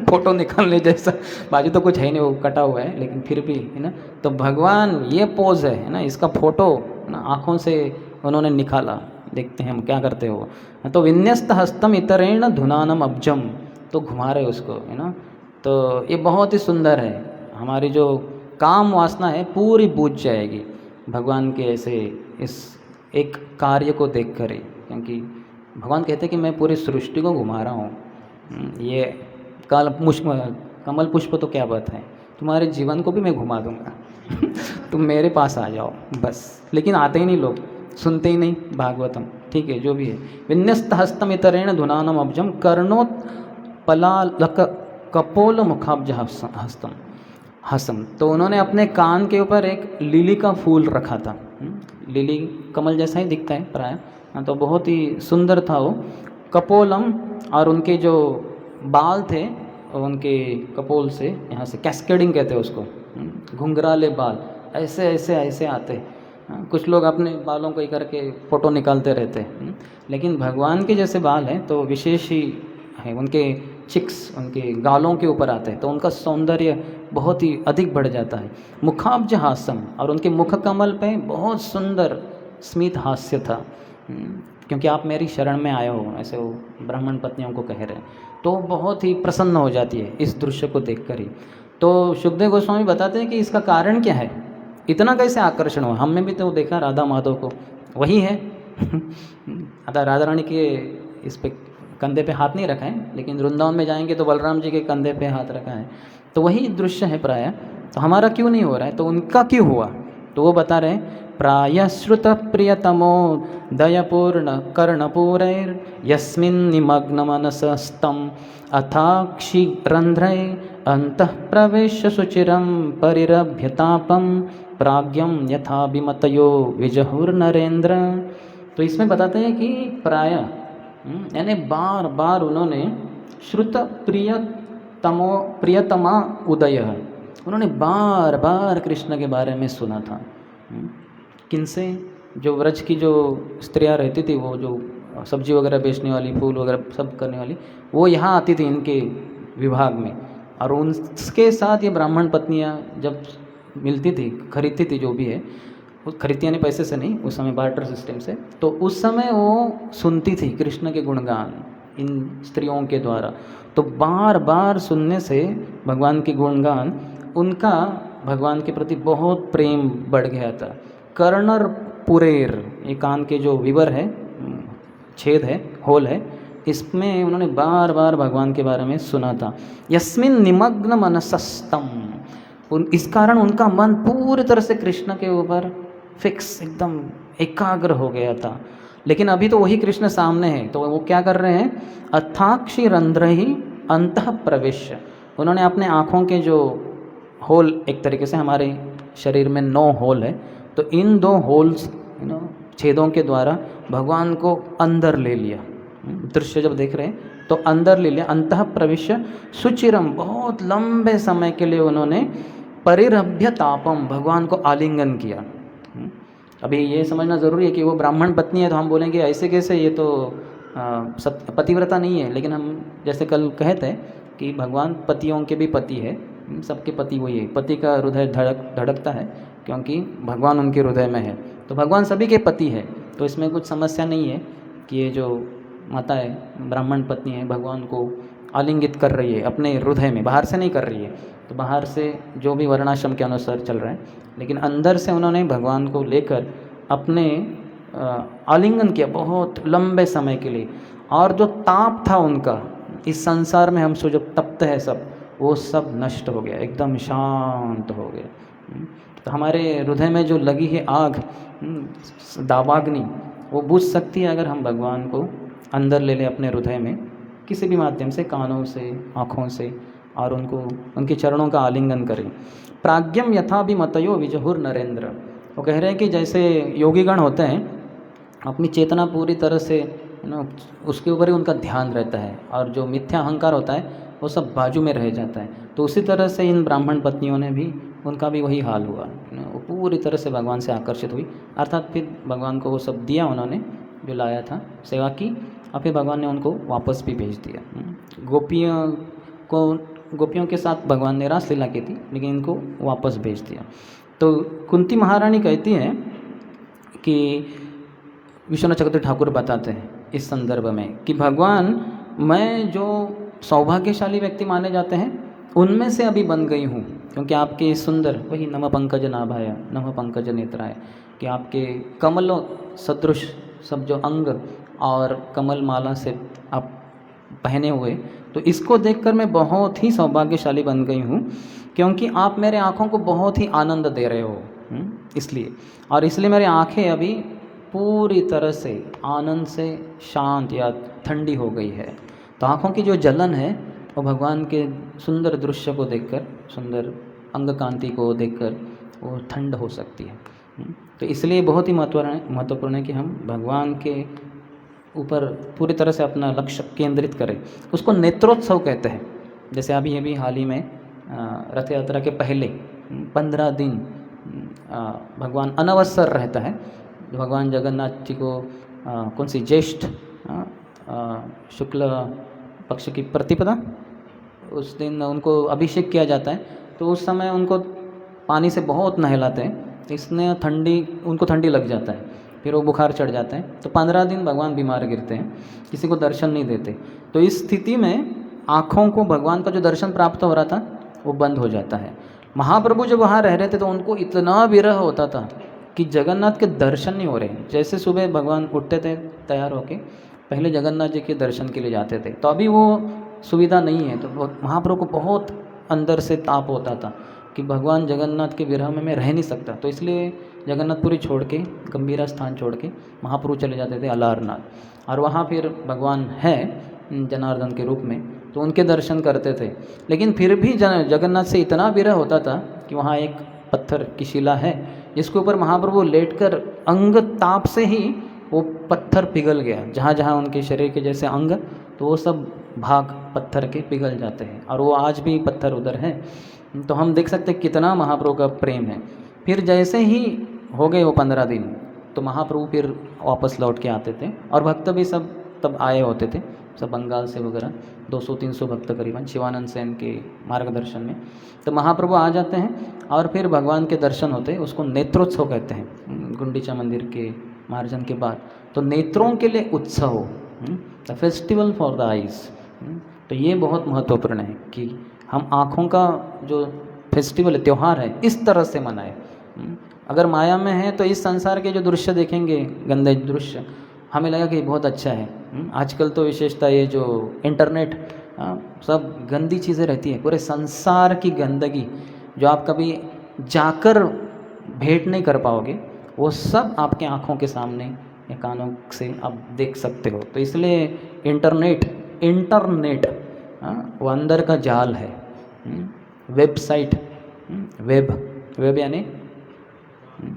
A: फोटो निकालने जैसा, बाजू तो कुछ है नहीं, वो कटा हुआ है, लेकिन फिर भी है ना। तो भगवान ये पोज है ना, इसका फोटो ना आँखों से उन्होंने निकाला, देखते हैं हम क्या करते हो। तो विन्यस्त हस्तम इतरेण धुनानम अब्जम, तो घुमा रहे उसको, है ना। तो ये बहुत ही सुंदर है। हमारी जो काम वासना है पूरी बूझ जाएगी भगवान के ऐसे इस एक कार्य को देख कर ही, क्योंकि भगवान कहते हैं कि मैं पूरी सृष्टि को घुमा रहा हूँ। ये कमल पुष्प तो क्या बात है, तुम्हारे जीवन को भी मैं घुमा दूंगा तुम मेरे पास आ जाओ बस। लेकिन आते ही नहीं लोग, सुनते ही नहीं भागवतम। ठीक है, जो भी है। विन्यस्त हस्तम इतरेण धुनानम अब्जम कर्णोत्पलालक कपोल मुखाब्ज हस्तम हसम, तो उन्होंने अपने कान के ऊपर एक लिली का फूल रखा था। लिली कमल जैसा ही दिखता है प्राय, तो बहुत ही सुंदर था वो। कपोलम, और उनके जो बाल थे उनके कपोल से, यहाँ से कैस्केडिंग कहते हैं उसको, घुंघराले बाल ऐसे ऐसे ऐसे आते। कुछ लोग अपने बालों को ही करके फ़ोटो निकालते रहते हैं, लेकिन भगवान के जैसे बाल हैं तो विशेष ही है। उनके चिक्स उनके गालों के ऊपर आते हैं तो उनका सौंदर्य बहुत ही अधिक बढ़ जाता है। मुखाब्ज हास्यम, और उनके मुख कमल पे बहुत सुंदर स्मित हास्य था। क्योंकि आप मेरी शरण में आए हो, ऐसे वो ब्राह्मण पत्नियों को कह रहे हैं, तो बहुत ही प्रसन्न हो जाती है इस दृश्य को देखकर ही। तो सुखदेव गोस्वामी बताते हैं कि इसका कारण क्या है, इतना कैसे आकर्षण हुआ। हमने भी तो देखा राधा माधव को, वही है अतः राधा रानी के इस पे कंधे पे हाथ नहीं रखा है, लेकिन वृंदावन में जाएंगे तो बलराम जी के कंधे पे हाथ रखा है, तो वही दृश्य है प्राय। तो हमारा क्यों नहीं हो रहा है, तो उनका क्यों हुआ। तो वो बता रहे हैं, प्राय श्रुत प्रियतमो दयपूर्ण कर्णपूरैर यस्मिन् निमग्न मनसस्तम अथाक्षि रंध्रै अंतः प्रवेश सुचिरम परिरभ्यतापम प्राज्ञम यथा विमतयो विजहुर्नरेंद्र। तो इसमें बताते हैं कि प्राय यानी बार बार उन्होंने श्रुत प्रियतमा उदय, उन्होंने बार बार कृष्ण के बारे में सुना था। किनसे, जो व्रज की जो स्त्रियां रहती थी, वो जो सब्जी वगैरह बेचने वाली, फूल वगैरह सब करने वाली, वो यहाँ आती थी इनके विभाग में, और उनके साथ ये ब्राह्मण पत्नियाँ जब मिलती थी, खरीदती थी, जो भी है वो खरीदती यानी पैसे से नहीं, उस समय बार्टर सिस्टम से, तो उस समय वो सुनती थी कृष्ण के गुणगान इन स्त्रियों के द्वारा। तो बार बार सुनने से भगवान के गुणगान, उनका भगवान के प्रति बहुत प्रेम बढ़ गया था। कर्णर पुरेर, ये कान के जो विवर है, छेद है, होल है, इसमें उन्होंने बार बार भगवान के बारे में सुना था। यस्मिन निमग्न मनसस्तम, इस कारण उनका मन पूरी तरह से कृष्ण के ऊपर फिक्स, एकदम एकाग्र हो गया था। लेकिन अभी तो वही कृष्ण सामने है, तो वो क्या कर रहे हैं, अथाक्षी रंध्र ही अंतः प्रवेश, उन्होंने अपने आँखों के जो होल, एक तरीके से हमारे शरीर में 9 होल है, तो इन 2 होल्स छेदों के द्वारा भगवान को अंदर ले लिया। दृश्य जब देख रहे हैं तो अंदर ले लिया। अंतः प्रविश्य सुचिरम, बहुत लंबे समय के लिए उन्होंने परिरभ्य तापम, भगवान को आलिंगन किया। अभी ये समझना ज़रूरी है कि वो ब्राह्मण पत्नी है, तो हम बोलेंगे ऐसे कैसे, ये तो पतिव्रता नहीं है। लेकिन हम जैसे कल कहते हैं कि भगवान पतियों के भी पति है, सबके पति वही है। पति का हृदय धड़कता है क्योंकि भगवान उनके हृदय में है, तो भगवान सभी के पति है। तो इसमें कुछ समस्या नहीं है कि ये जो माता है, ब्राह्मण पत्नी है, भगवान को आलिंगित कर रही है अपने हृदय में, बाहर से नहीं कर रही है। तो बाहर से जो भी वर्णाश्रम के अनुसार चल रहा है, लेकिन अंदर से उन्होंने भगवान को लेकर अपने आलिंगन किया बहुत लंबे समय के लिए। और जो ताप था उनका, इस संसार में हम जो तपते हैं सब, वो सब नष्ट हो गया, एकदम शांत हो गया। तो हमारे हृदय में जो लगी है आग, दावाग्नि, वो बुझ सकती है अगर हम भगवान को अंदर ले लें अपने हृदय में, किसी भी माध्यम से, कानों से, आँखों से, और उनको उनके चरणों का आलिंगन करें। प्राज्ञम यथा भी मतयो विजहुर नरेंद्र, वो कह रहे हैं कि जैसे योगीगण होते हैं, अपनी चेतना पूरी तरह से उसके ऊपर ही उनका ध्यान रहता है, और जो मिथ्या अहंकार होता है वो सब बाजू में रह जाता है। तो उसी तरह से इन ब्राह्मण पत्नियों ने भी, उनका भी वही हाल हुआ, वो पूरी तरह से भगवान से आकर्षित हुई। अर्थात फिर भगवान को वो सब दिया उन्होंने जो लाया था, सेवा की, और फिर भगवान ने उनको वापस भी भेज दिया। गोपियों के साथ भगवान ने रास लीला की थी, लेकिन इनको वापस भेज दिया। तो कुंती महारानी कहती हैं कि विश्वनाथ चक्रवर्ती ठाकुर बताते हैं इस संदर्भ में कि भगवान, मैं जो सौभाग्यशाली व्यक्ति माने जाते हैं उनमें से अभी बन गई हूँ, क्योंकि आपके सुंदर, वही नम पंकज नाभाय नम पंकज नेत्राय, कि आपके कमल सदृश सब जो अंग और कमल माला से आप पहने हुए, तो इसको देखकर मैं बहुत ही सौभाग्यशाली बन गई हूँ, क्योंकि आप मेरे आँखों को बहुत ही आनंद दे रहे हो, इसलिए। और इसलिए मेरी आँखें अभी पूरी तरह से आनंद से शांत या ठंडी हो गई है। तो आँखों की जो जलन है वो भगवान के सुंदर दृश्य को देखकर, सुंदर अंग कांति को देखकर वो ठंड हो सकती है। तो इसलिए बहुत ही महत्वपूर्ण है कि हम भगवान के ऊपर पूरी तरह से अपना लक्ष्य केंद्रित करें। उसको नेत्रोत्सव कहते हैं। जैसे अभी हाल ही में रथ यात्रा के पहले 15 दिन भगवान अनवसर रहता है। भगवान जगन्नाथ जी को कौन सी ज्येष्ठ शुक्ल पक्ष की प्रतिपदा, उस दिन उनको अभिषेक किया जाता है। तो उस समय उनको पानी से बहुत नहलाते हैं, इसने उनको ठंडी लग जाता है, फिर वो बुखार चढ़ जाता है। तो 15 दिन भगवान बीमार गिरते हैं, किसी को दर्शन नहीं देते। तो इस स्थिति में आँखों को भगवान का जो दर्शन प्राप्त हो रहा था वो बंद हो जाता है। महाप्रभु जब वहाँ रह रहे थे तो उनको इतना विरह होता था कि जगन्नाथ के दर्शन नहीं हो रहे। जैसे सुबह भगवान उठते थे तैयार होके, पहले जगन्नाथ जी के दर्शन के लिए जाते थे। तो अभी वो सुविधा नहीं है, तो महाप्रभु को बहुत अंदर से ताप होता था कि भगवान जगन्नाथ के विरह में मैं रह नहीं सकता। तो इसलिए जगन्नाथपुरी छोड़ के, गंभीरा स्थान छोड़ के महाप्रभु चले जाते थे अलारनाथ, और वहाँ फिर भगवान है जनार्दन के रूप में, तो उनके दर्शन करते थे। लेकिन फिर भी जगन्नाथ से इतना विरह होता था कि वहाँ एक पत्थर की शिला है जिसके ऊपर महाप्रभु लेटकर अंग ताप से ही वो पत्थर पिघल गया। जहाँ जहाँ उनके शरीर के जैसे अंग, तो वो सब भाग पत्थर के पिघल जाते हैं, और वो आज भी पत्थर उधर है। तो हम देख सकते हैं कितना महाप्रभु का प्रेम है। फिर जैसे ही हो गए वो 15 दिन, तो महाप्रभु फिर वापस लौट के आते थे, और भक्त भी सब तब आए होते थे, सब बंगाल से वगैरह 200-300 भक्त करीबन शिवानंद सेन के मार्गदर्शन में। तो महाप्रभु आ जाते हैं और फिर भगवान के दर्शन होते हैं। उसको नेत्रोत्सव कहते हैं, गुंडीचा मंदिर के मार्जन के बाद। तो नेत्रों के लिए उत्सव, the festival for the eyes. तो ये बहुत महत्वपूर्ण है कि हम आँखों का जो फेस्टिवल है, त्यौहार है, इस तरह से मनाएं। अगर माया में है तो इस संसार के जो दृश्य देखेंगे, गंदे दृश्य, हमें लगा कि बहुत अच्छा है। आजकल तो विशेषता ये जो इंटरनेट, सब गंदी चीज़ें रहती है, पूरे संसार की गंदगी जो आप कभी जाकर भेंट नहीं कर पाओगे, वो सब आपके आँखों के सामने या कानों से आप देख सकते हो। तो इसलिए इंटरनेट वो अंदर का जाल है। वेबसाइट, वेब यानी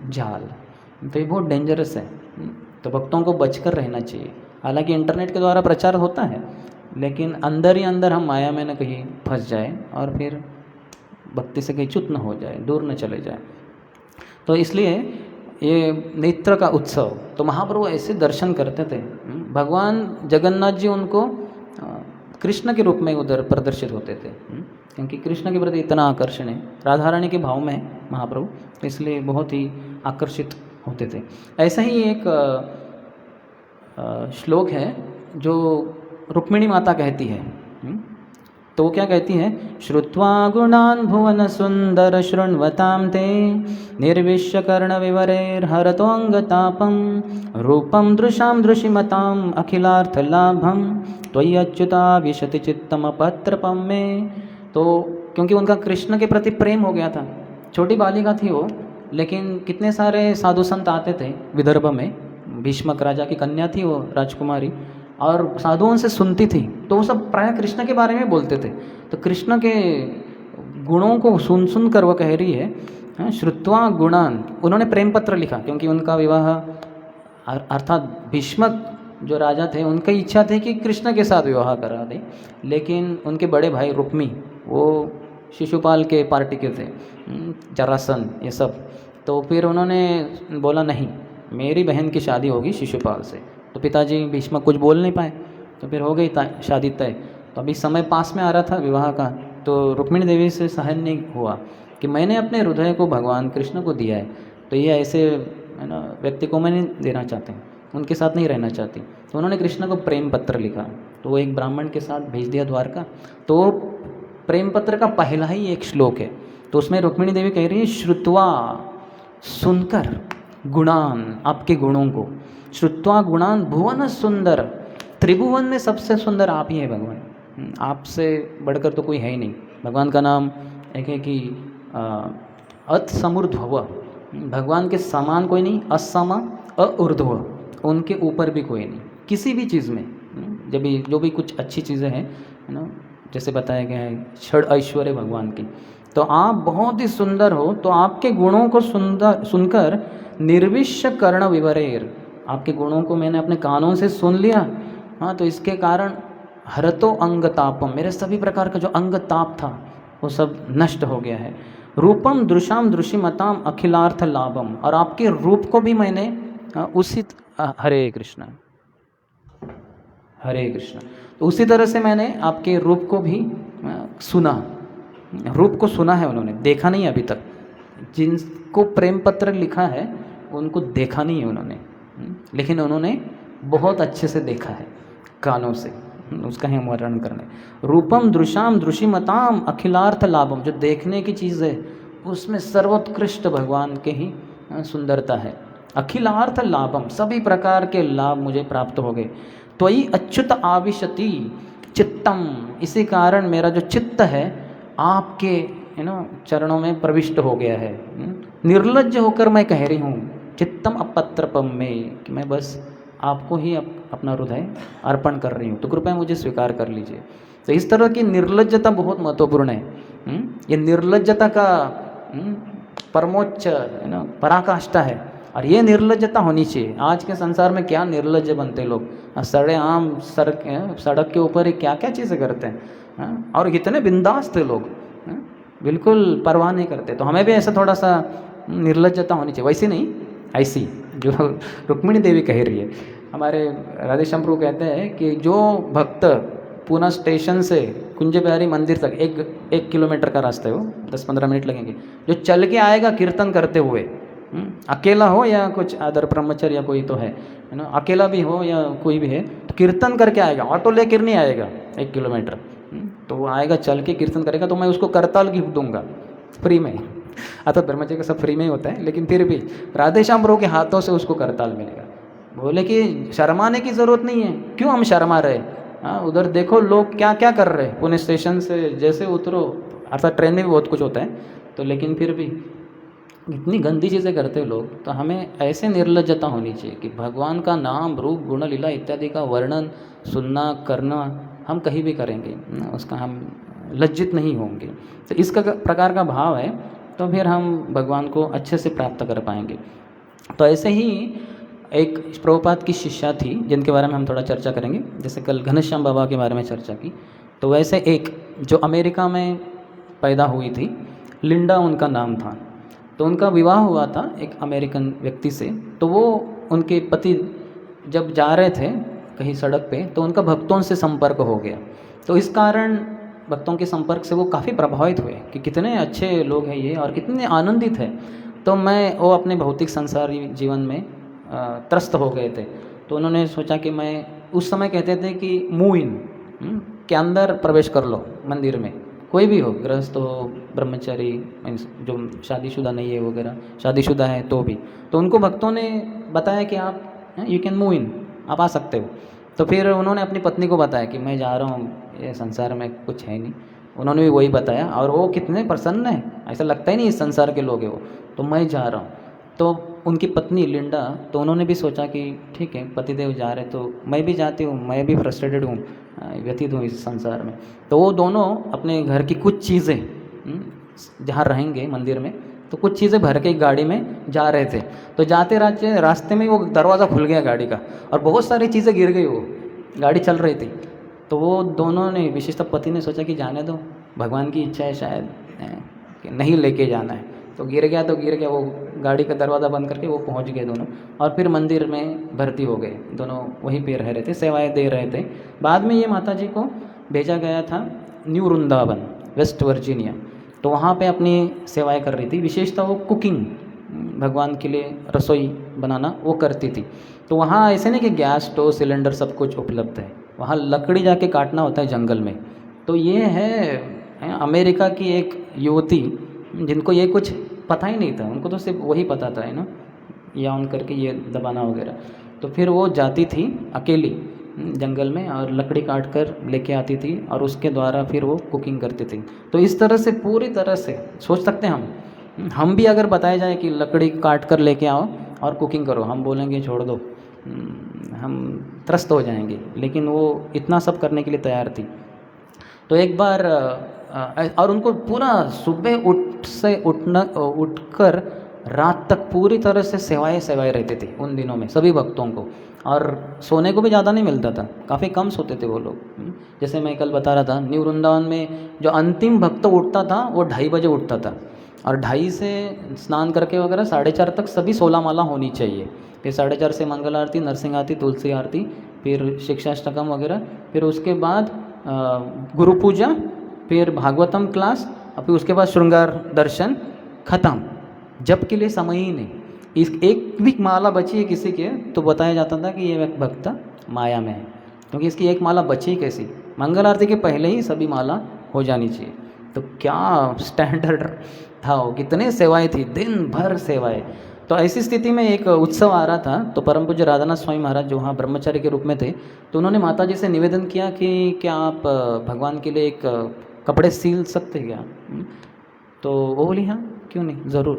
A: जाल, तो ये बहुत डेंजरस है। तो भक्तों को बचकर रहना चाहिए। हालांकि इंटरनेट के द्वारा प्रचार होता है, लेकिन अंदर ही अंदर हम माया में न कहीं फंस जाए और फिर भक्ति से कहीं च्युत न हो जाए, दूर न चले जाए। तो इसलिए ये नेत्र का उत्सव, तो महाप्रभु ऐसे दर्शन करते थे। भगवान जगन्नाथ जी उनको कृष्ण के रूप में उधर प्रदर्शित होते थे, क्योंकि कृष्ण के प्रति इतना आकर्षण है, राधा रानी के भाव में महाप्रभु, इसलिए बहुत ही आकर्षित होते थे। ऐसा ही एक श्लोक है जो रुक्मिणी माता कहती है। तो वो क्या कहती है? श्रुत्वा गुणान् भुवन सुंदर शृण्वतां ते निर्विश्य कर्ण विवरैर्हरतोऽङ्गतापं रूपं दृशां दृशिमताम् अखिलार्थ लाभं त्वयि अच्युता विशति चित्तम पत्रपम में। तो क्योंकि उनका कृष्ण के प्रति प्रेम हो गया था, छोटी बालिका थी वो, लेकिन कितने सारे साधु संत आते थे विदर्भ में। भीष्मक राजा की कन्या थी वो, राजकुमारी, और साधुओं से सुनती थी, तो वो सब प्राय कृष्ण के बारे में बोलते थे। तो कृष्ण के गुणों को सुन सुन कर वो कह रही है, श्रुत्वा गुणान, उन्होंने प्रेम पत्र लिखा, क्योंकि उनका विवाह, अर्थात भीष्मक जो राजा थे उनकी इच्छा थी कि कृष्ण के साथ विवाह करा दे, लेकिन उनके बड़े भाई रुक्मी, वो शिशुपाल के पार्टी के थे, जरासन ये सब। तो फिर उन्होंने बोला नहीं, मेरी बहन की शादी होगी शिशुपाल से। तो पिताजी भीष्मक कुछ बोल नहीं पाए, तो फिर हो गई शादी तय। तो अभी समय पास में आ रहा था विवाह का, तो रुक्मिणी देवी से सहन नहीं हुआ कि मैंने अपने हृदय को भगवान कृष्ण को दिया है, तो ये ऐसे है ना व्यक्ति को मैं नहीं देना चाहते हैं। उनके साथ नहीं रहना चाहती। तो उन्होंने कृष्ण को प्रेम पत्र लिखा, तो वो एक ब्राह्मण के साथ भेज दिया द्वारका। तो वो प्रेम पत्र का पहला ही एक श्लोक है, तो उसमें रुक्मिणी देवी कह रही है, श्रुत्वा, सुनकर, गुणान, आपके गुणों को, श्रुत्वा गुणान भुवन सुंदर, त्रिभुवन में सबसे सुंदर आप ही हैं भगवान, आपसे बढ़कर तो कोई है ही नहीं। भगवान का नाम एक है कि अत समूर्ध्व, भगवान के समान कोई नहीं, असमा अऊर्ध्व, उनके ऊपर भी कोई नहीं किसी भी चीज़ में। जब भी जो भी कुछ अच्छी चीज़ें हैं, है ना, जैसे बताया गया है षड ऐश्वर्य भगवान की, तो आप बहुत ही सुंदर हो। तो आपके गुणों को सुनकर निर्विश्य कर्ण विवरेर, आपके गुणों को मैंने अपने कानों से सुन लिया, हाँ, तो इसके कारण हरतो अंग तापम, मेरे सभी प्रकार का जो अंग ताप था वो सब नष्ट हो गया है। रूपम दृशाम दृशिमताम अखिलार्थ लाभम, और आपके रूप को भी मैंने हरे कृष्ण हरे कृष्ण, तो उसी तरह से मैंने आपके रूप को भी सुना, रूप को सुना है उन्होंने, देखा नहीं अभी तक। जिनको प्रेम पत्र लिखा है उनको देखा नहीं है उन्होंने, लेकिन उन्होंने बहुत अच्छे से देखा है कानों से, उसका ही हम वर्णन करने। रूपम दृशाम दृशिमताम अखिलार्थ लाभम, जो देखने की चीज़ है उसमें सर्वोत्कृष्ट भगवान के ही सुंदरता है। अखिलार्थ लाभम, सभी प्रकार के लाभ मुझे प्राप्त हो गए। त्वयि अच्युत आविशति चित्तम, इसी कारण मेरा जो चित्त है आपके चरणों में प्रविष्ट हो गया है। निर्लज्ज होकर मैं कह रही हूँ, चित्तम अपत्रपम में, कि मैं बस आपको ही अपना हृदय अर्पण कर रही हूँ, तो कृपया मुझे स्वीकार कर लीजिए। तो इस तरह की निर्लज्जता बहुत महत्वपूर्ण है। ये निर्लज्जता का परमोच्च पराकाष्ठा है, और ये निर्लज्जता होनी चाहिए। आज के संसार में क्या निर्लज्ज बनते लोग, सड़े आम सड़क के ऊपर क्या क्या चीज़ें करते हैं, और कितने बिंदास थे लोग, बिल्कुल परवाह नहीं करते। तो हमें भी ऐसा थोड़ा सा निर्लज्जता होनी चाहिए, वैसी नहीं, ऐसी जो रुक्मिणी देवी कह रही है। हमारे राधेश्याम प्रभु कहते हैं कि जो भक्त पूना स्टेशन से कुंज बिहारी मंदिर तक एक किलोमीटर का रास्ता है, वो 10-15 मिनट लगेंगे, जो चल के आएगा कीर्तन करते हुए, अकेला हो या कुछ आदर ब्रह्मचर्य या कोई तो है ना, अकेला भी हो या कोई भी है, तो कीर्तन करके आएगा, ऑटो लेकर नहीं आएगा 1 किलोमीटर, तो वो आएगा चल के कीर्तन करेगा, तो मैं उसको करताल गिफ्ट दूंगा फ्री में। अर्थात ब्रह्मचर्य का सब फ्री में ही होता है, लेकिन फिर भी राधेश्याम प्रभु के हाथों से उसको करताल मिलेगा। बोले कि शर्माने की ज़रूरत नहीं है, क्यों हम शर्मा रहे। हाँ, उधर देखो लोग क्या क्या कर रहे हैं, पुणे स्टेशन से जैसे उतरो, अर्थात ट्रेन में भी बहुत कुछ होता है, तो लेकिन फिर भी इतनी गंदी चीज़ें करते हैं लोग। तो हमें ऐसे निर्लज्जता होनी चाहिए कि भगवान का नाम, रूप, गुण, लीला इत्यादि का वर्णन सुनना करना हम कहीं भी करेंगे, उसका हम लज्जित नहीं होंगे। तो इस प्रकार का भाव है, तो फिर हम भगवान को अच्छे से प्राप्त कर पाएंगे। तो ऐसे ही एक प्रभुपाद की शिष्या थी, जिनके बारे में हम थोड़ा चर्चा करेंगे। जैसे कल घनश्याम बाबा के बारे में चर्चा की, तो वैसे एक जो अमेरिका में पैदा हुई थी, लिंडा उनका नाम था। तो उनका विवाह हुआ था एक अमेरिकन व्यक्ति से। तो वो उनके पति जब जा रहे थे कहीं सड़क पे, तो उनका भक्तों से संपर्क हो गया। तो इस कारण भक्तों के संपर्क से वो काफ़ी प्रभावित हुए कि कितने अच्छे लोग हैं ये और कितने आनंदित है। तो वो अपने भौतिक संसारी जीवन में त्रस्त हो गए थे। तो उन्होंने सोचा कि मैं, उस समय कहते थे कि मूव इन, के अंदर प्रवेश कर लो मंदिर में, कोई भी हो, गृहस्थ हो, ब्रह्मचारी, जो शादीशुदा नहीं है वगैरह, शादीशुदा है तो भी। तो उनको भक्तों ने बताया कि आप यू कैन मूव इन, आप आ सकते हो। तो फिर उन्होंने अपनी पत्नी को बताया कि मैं जा रहा हूँ, ये संसार में कुछ है नहीं। उन्होंने भी वही बताया, और वो कितने प्रसन्न है, ऐसा लगता ही नहीं इस संसार के लोग हैं वो, तो मैं जा रहा हूँ। तो उनकी पत्नी लिंडा, तो उन्होंने भी सोचा कि ठीक है, पतिदेव जा रहे तो मैं भी जाती हूँ, मैं भी फ्रस्ट्रेटेड हूँ, व्यतीत हूँ इस संसार में। तो वो दोनों अपने घर की कुछ चीज़ें, जहाँ रहेंगे मंदिर में, तो कुछ चीज़ें भर के एक गाड़ी में जा रहे थे। तो जाते रास्ते में वो दरवाज़ा खुल गया गाड़ी का, और बहुत सारी चीज़ें गिर गई, वो गाड़ी चल रही थी। तो वो दोनों ने, विशेषतः पति ने सोचा कि जाने दो, भगवान की इच्छा है शायद कि नहीं लेके जाना है। तो गिर गया तो गिर गया, वो गाड़ी का दरवाज़ा बंद करके वो पहुंच गए दोनों, और फिर मंदिर में भर्ती हो गए। दोनों वहीं पे रह रहे थे, सेवाएं दे रहे थे। बाद में ये माता जी को भेजा गया था न्यू वृंदावन, वेस्ट वर्जीनिया। तो वहाँ पे अपनी सेवाएं कर रही थी। विशेषतः वो कुकिंग, भगवान के लिए रसोई बनाना वो करती थी। तो वहाँ ऐसे नहीं कि गैस स्टोव सिलेंडर सब कुछ उपलब्ध है, वहाँ लकड़ी जाके काटना होता है जंगल में। तो ये है अमेरिका की एक युवती जिनको ये कुछ पता ही नहीं था, उनको तो सिर्फ वही पता था, है ना, या ऑन करके ये दबाना वगैरह। तो फिर वो जाती थी अकेली जंगल में और लकड़ी काट कर लेके आती थी और उसके द्वारा फिर वो कुकिंग करती थी। तो इस तरह से पूरी तरह से सोच सकते हैं हम भी अगर बताया जाए कि लकड़ी काट कर लेके आओ और कुकिंग करो, हम बोलेंगे छोड़ दो, हम त्रस्त हो जाएंगे, लेकिन वो इतना सब करने के लिए तैयार थी। तो एक बार और उनको पूरा सुबह उठकर रात तक पूरी तरह से सेवाएं रहती थी उन दिनों में सभी भक्तों को, और सोने को भी ज़्यादा नहीं मिलता था, काफ़ी कम सोते थे वो लोग। जैसे मैं कल बता रहा था, न्यू वृंदावन में जो अंतिम भक्त उठता था वो 2:30 बजे उठता था, और 2:30 से स्नान करके वगैरह 4:30 तक सभी 16 माला होनी चाहिए। फिर 4:30 से मंगल आरती, नरसिंह आरती, तुलसी आरती, फिर शिक्षाष्टकम वगैरह, फिर उसके बाद गुरु पूजा, फिर भागवतम क्लास, और फिर उसके बाद श्रृंगार दर्शन खत्म। जब के लिए समय ही नहीं। इस एक भी माला बची है किसी के तो बताया जाता था कि ये भक्त माया में है, क्योंकि इसकी एक माला बची कैसी, मंगल आरती के पहले ही सभी माला हो जानी चाहिए। तो क्या स्टैंडर्ड था वो, कितने सेवाएं थी, दिन भर सेवाएं। तो ऐसी स्थिति में एक उत्सव आ रहा था, तो परम पूज्य राधानाथ स्वामी महाराज जो वहाँ ब्रह्मचारी के रूप में थे, तो उन्होंने माता जी से निवेदन किया कि क्या आप भगवान के लिए एक कपड़े सिल सकते हैं क्या? तो वो बोली हाँ क्यों नहीं, ज़रूर।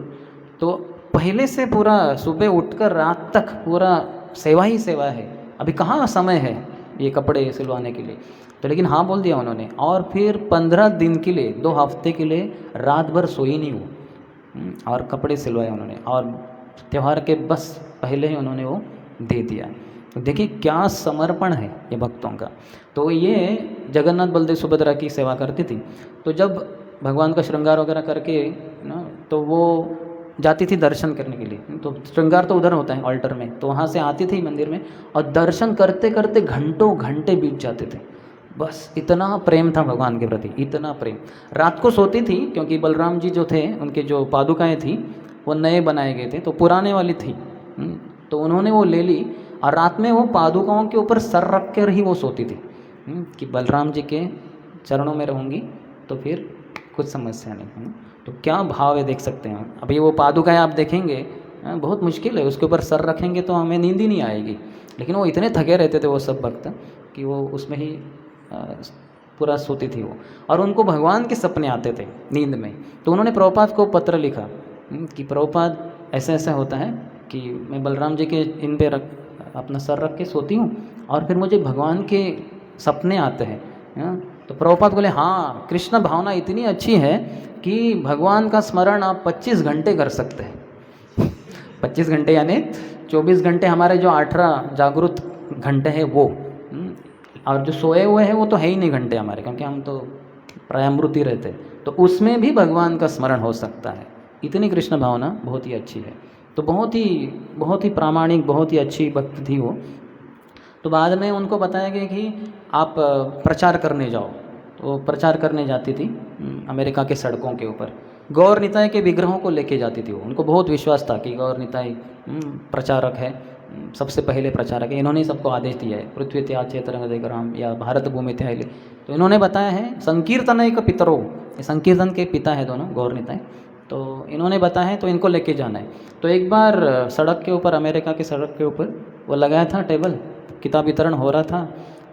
A: तो पहले से पूरा सुबह उठकर रात तक पूरा सेवा ही सेवा है, अभी कहाँ समय है ये कपड़े सिलवाने के लिए। तो लेकिन हाँ बोल दिया उन्होंने, और फिर 15 दिन के लिए, 2 हफ्ते के लिए रात भर सोई नहीं वो, और कपड़े सिलवाए उन्होंने, और त्यौहार के बस पहले ही उन्होंने वो दे दिया। तो देखिए क्या समर्पण है ये भक्तों का। तो ये जगन्नाथ बलदेव सुभद्रा की सेवा करती थी। तो जब भगवान का श्रृंगार वगैरह करके ना, तो वो जाती थी दर्शन करने के लिए। तो श्रृंगार तो उधर होता है ऑल्टर में, तो वहाँ से आती थी मंदिर में, और दर्शन करते करते घंटों घंटे बीत जाते थे। बस इतना प्रेम था भगवान के प्रति, इतना प्रेम। रात को सोती थी क्योंकि बलराम जी जो थे उनके जो पादुकाएँ थी वो नए बनाए गए थे, तो पुराने वाली थी, तो उन्होंने वो ले ली, और रात में वो पादुकाओं के ऊपर सर रख कर ही वो सोती थी कि बलराम जी के चरणों में रहूँगी तो फिर कुछ समस्या नहीं। तो क्या भाव है देख सकते हैं। अभी वो पादुकाएँ आप देखेंगे बहुत मुश्किल है, उसके ऊपर सर रखेंगे तो हमें नींद ही नहीं आएगी, लेकिन वो इतने थके रहते थे वो सब भक्त कि वो उसमें ही पूरा सोती थी वो, और उनको भगवान के सपने आते थे नींद में। तो उन्होंने प्रभुपाद को पत्र लिखा कि प्रभुपाद ऐसा ऐसा होता है कि मैं बलराम जी के इन पे अपना सर रख के सोती हूँ और फिर मुझे भगवान के सपने आते हैं। तो प्रभुपाद बोले हाँ, कृष्ण भावना इतनी अच्छी है कि भगवान का स्मरण आप 25 घंटे कर सकते हैं। 25 घंटे यानी 24 घंटे हमारे जो 18 जागृत घंटे हैं वो, और जो सोए हुए हैं वो तो है ही नहीं घंटे हमारे, क्योंकि हम तो प्रायामृत ही रहते, तो उसमें भी भगवान का स्मरण हो सकता है। इतनी कृष्ण भावना बहुत ही अच्छी है। तो बहुत ही प्रामाणिक, बहुत ही अच्छी भक्त थी वो। तो बाद में उनको बताया गया कि आप प्रचार करने जाओ, तो प्रचार करने जाती थी अमेरिका के सड़कों के ऊपर। गौर निताई के विग्रहों को लेके जाती थी वो, उनको बहुत विश्वास था कि गौर निताई प्रचारक है, सबसे पहले प्रचारक है। इन्होंने सबको आदेश दिया है, पृथ्वी त्याग चेतरंग देग्राम या भारत भूमि त्याग। तो इन्होंने बताया है संकीर्तन एक पितरो, संकीर्तन के पिता है दोनों गौर निताई, तो इन्होंने बताया है तो इनको लेके जाना है। तो एक बार सड़क के ऊपर, अमेरिका की सड़क के ऊपर वो लगाया था टेबल, किताब वितरण हो रहा था,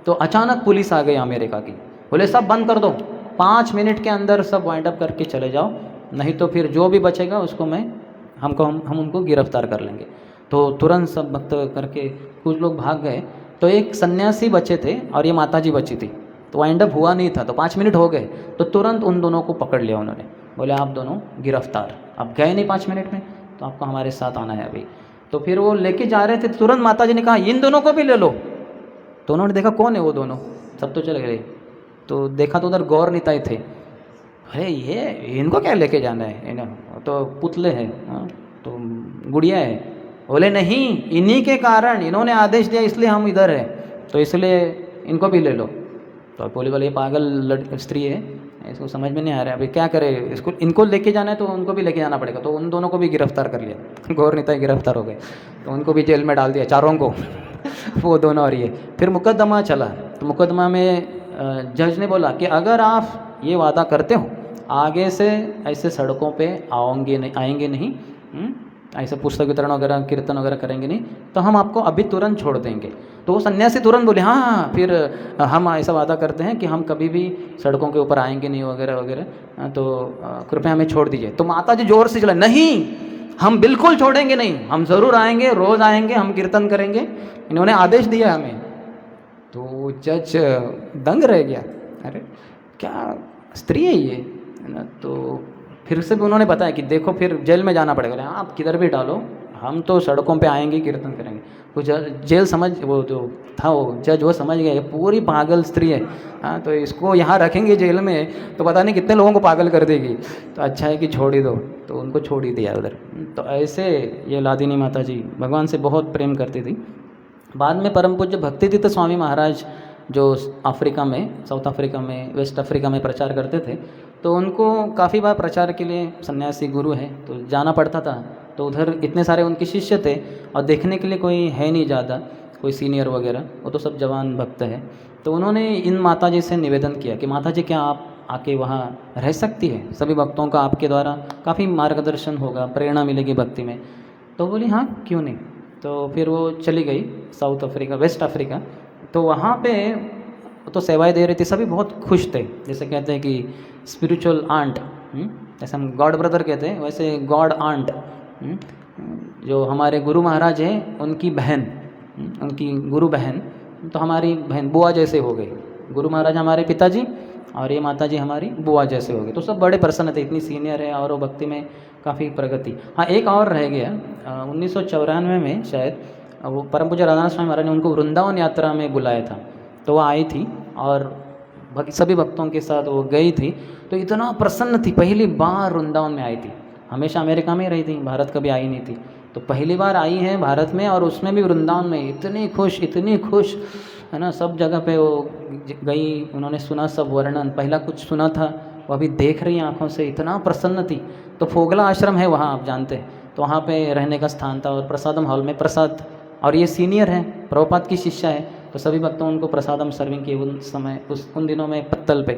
A: तो अचानक पुलिस आ गई अमेरिका की, बोले सब बंद कर दो, 5 मिनट के अंदर सब वाइंड अप करके चले जाओ, नहीं तो फिर जो भी बचेगा उसको हम उनको गिरफ्तार कर लेंगे। तो तुरंत सब भक्त करके कुछ लोग भाग गए। तो एक सन्यासी बचे थे और ये माताजी बची थी, तो वाइंड अप हुआ नहीं था, तो 5 मिनट हो गए, तो तुरंत उन दोनों को पकड़ लिया उन्होंने, बोले आप दोनों गिरफ्तार, अब गए नहीं 5 मिनट में, तो आपको हमारे साथ आना है अभी। तो फिर वो लेके जा रहे थे, तुरंत माताजी ने कहा इन दोनों को भी ले लो। तो उन्होंने देखा कौन है वो दोनों, सब तो चले गए। तो देखा तो उधर गौर निताई थे। अरे ये इनको क्या लेके जाना है, इन्हें तो पुतले हैं, तो गुड़िया है। बोले नहीं, इन्हीं के कारण इन्होंने आदेश दिया इसलिए हम इधर हैं, तो इसलिए इनको भी ले लो। तो बोले बोले ये पागल स्त्री है, इसको समझ में नहीं आ रहा है अभी क्या करे, इसको इनको लेके जाना है तो उनको भी लेके जाना पड़ेगा। तो उन दोनों को भी गिरफ्तार कर लिया, गौर निताई गिरफ्तार हो गए तो उनको भी जेल में डाल दिया, चारों को वो दोनों और ये। फिर मुकदमा चला, तो मुकदमा में जज ने बोला कि अगर आप ये वादा करते हो आगे से ऐसे सड़कों पे आएंगे नहीं, ऐसे पुस्तक वितरण वगैरह कीर्तन वगैरह करेंगे नहीं, तो हम आपको अभी तुरंत छोड़ देंगे। तो वो सन्यासी तुरंत बोले हाँ हाँ फिर हम ऐसा वादा करते हैं कि हम कभी भी सड़कों के ऊपर आएंगे नहीं वगैरह वगैरह, तो कृपया हमें छोड़ दीजिए। तो माता जी जोर से चला, नहीं हम बिल्कुल छोड़ेंगे नहीं, हम ज़रूर आएंगे, रोज़ आएंगे, हम कीर्तन करेंगे, इन्होंने आदेश दिया हमें। तो जज दंग रह गया, अरे क्या स्त्री है ये, है ना। तो फिर से भी उन्होंने बताया कि देखो फिर जेल में जाना पड़ेगा, आप किधर भी डालो, हम तो सड़कों पे आएंगे कीर्तन करेंगे। वो जेल समझ, वो जो था वो जज वो समझ गया ये पूरी पागल स्त्री है, हाँ तो इसको यहाँ रखेंगे जेल में तो पता नहीं कितने लोगों को पागल कर देगी, तो अच्छा है कि छोड़ ही दो। तो उनको छोड़ ही दिया उधर। तो ऐसे ये लादिनी माता जी भगवान से बहुत प्रेम करती थी। बाद में परम पूज्य भक्तितीर्थ स्वामी महाराज जो अफ्रीका में, साउथ अफ्रीका में, वेस्ट अफ्रीका में प्रचार करते थे, तो उनको काफ़ी बार प्रचार के लिए, सन्यासी गुरु है तो जाना पड़ता था। तो उधर इतने सारे उनके शिष्य थे और देखने के लिए कोई है नहीं ज़्यादा, कोई सीनियर वगैरह, वो तो सब जवान भक्त है। तो उन्होंने इन माता जी से निवेदन किया कि माता जी क्या आप आके वहाँ रह सकती है, सभी भक्तों का आपके द्वारा काफ़ी मार्गदर्शन होगा, प्रेरणा मिलेगी भक्ति में। तो बोली हाँ क्यों नहीं। तो फिर वो चली गई साउथ अफ्रीका, वेस्ट अफ्रीका। तो वहाँ पे तो सेवाएं दे रही थी, सभी बहुत खुश थे। जैसे कहते हैं कि स्पिरिचुअल आंट, जैसे हम गॉड ब्रदर कहते हैं वैसे गॉड आंट, जो हमारे गुरु महाराज हैं उनकी बहन, उनकी गुरु बहन, तो हमारी बहन बुआ जैसे हो गई। गुरु महाराज हमारे पिताजी और ये माता जी हमारी बुआ जैसे हो गए। तो सब बड़े प्रसन्न थे, इतनी सीनियर है और वो भक्ति में काफ़ी प्रगति। हाँ एक और रह गया, 1994 में शायद वो परम पूज्य राधानाथ स्वामी महाराज ने उनको वृंदावन यात्रा में बुलाया था। तो वो आई थी और सभी भक्तों के साथ वो गई थी। तो इतना प्रसन्न थी, पहली बार वृंदावन में आई थी। हमेशा अमेरिका में ही रही थी, भारत कभी आई नहीं थी। तो पहली बार आई है भारत में और उसमें भी वृंदावन में, इतनी खुश है ना। सब जगह पे वो गई, उन्होंने सुना सब वर्णन, पहला कुछ सुना था वो अभी देख रही आंखों से, इतना प्रसन्न थी। तो फोगला आश्रम है वहाँ, आप जानते हैं, तो वहाँ पे रहने का स्थान था और प्रसादम हॉल में प्रसाद, और ये सीनियर है, प्रभुपाद की शिष्या है, तो सभी भक्तों उनको प्रसादम सर्विंग की उन समय उन दिनों में पत्तल पे।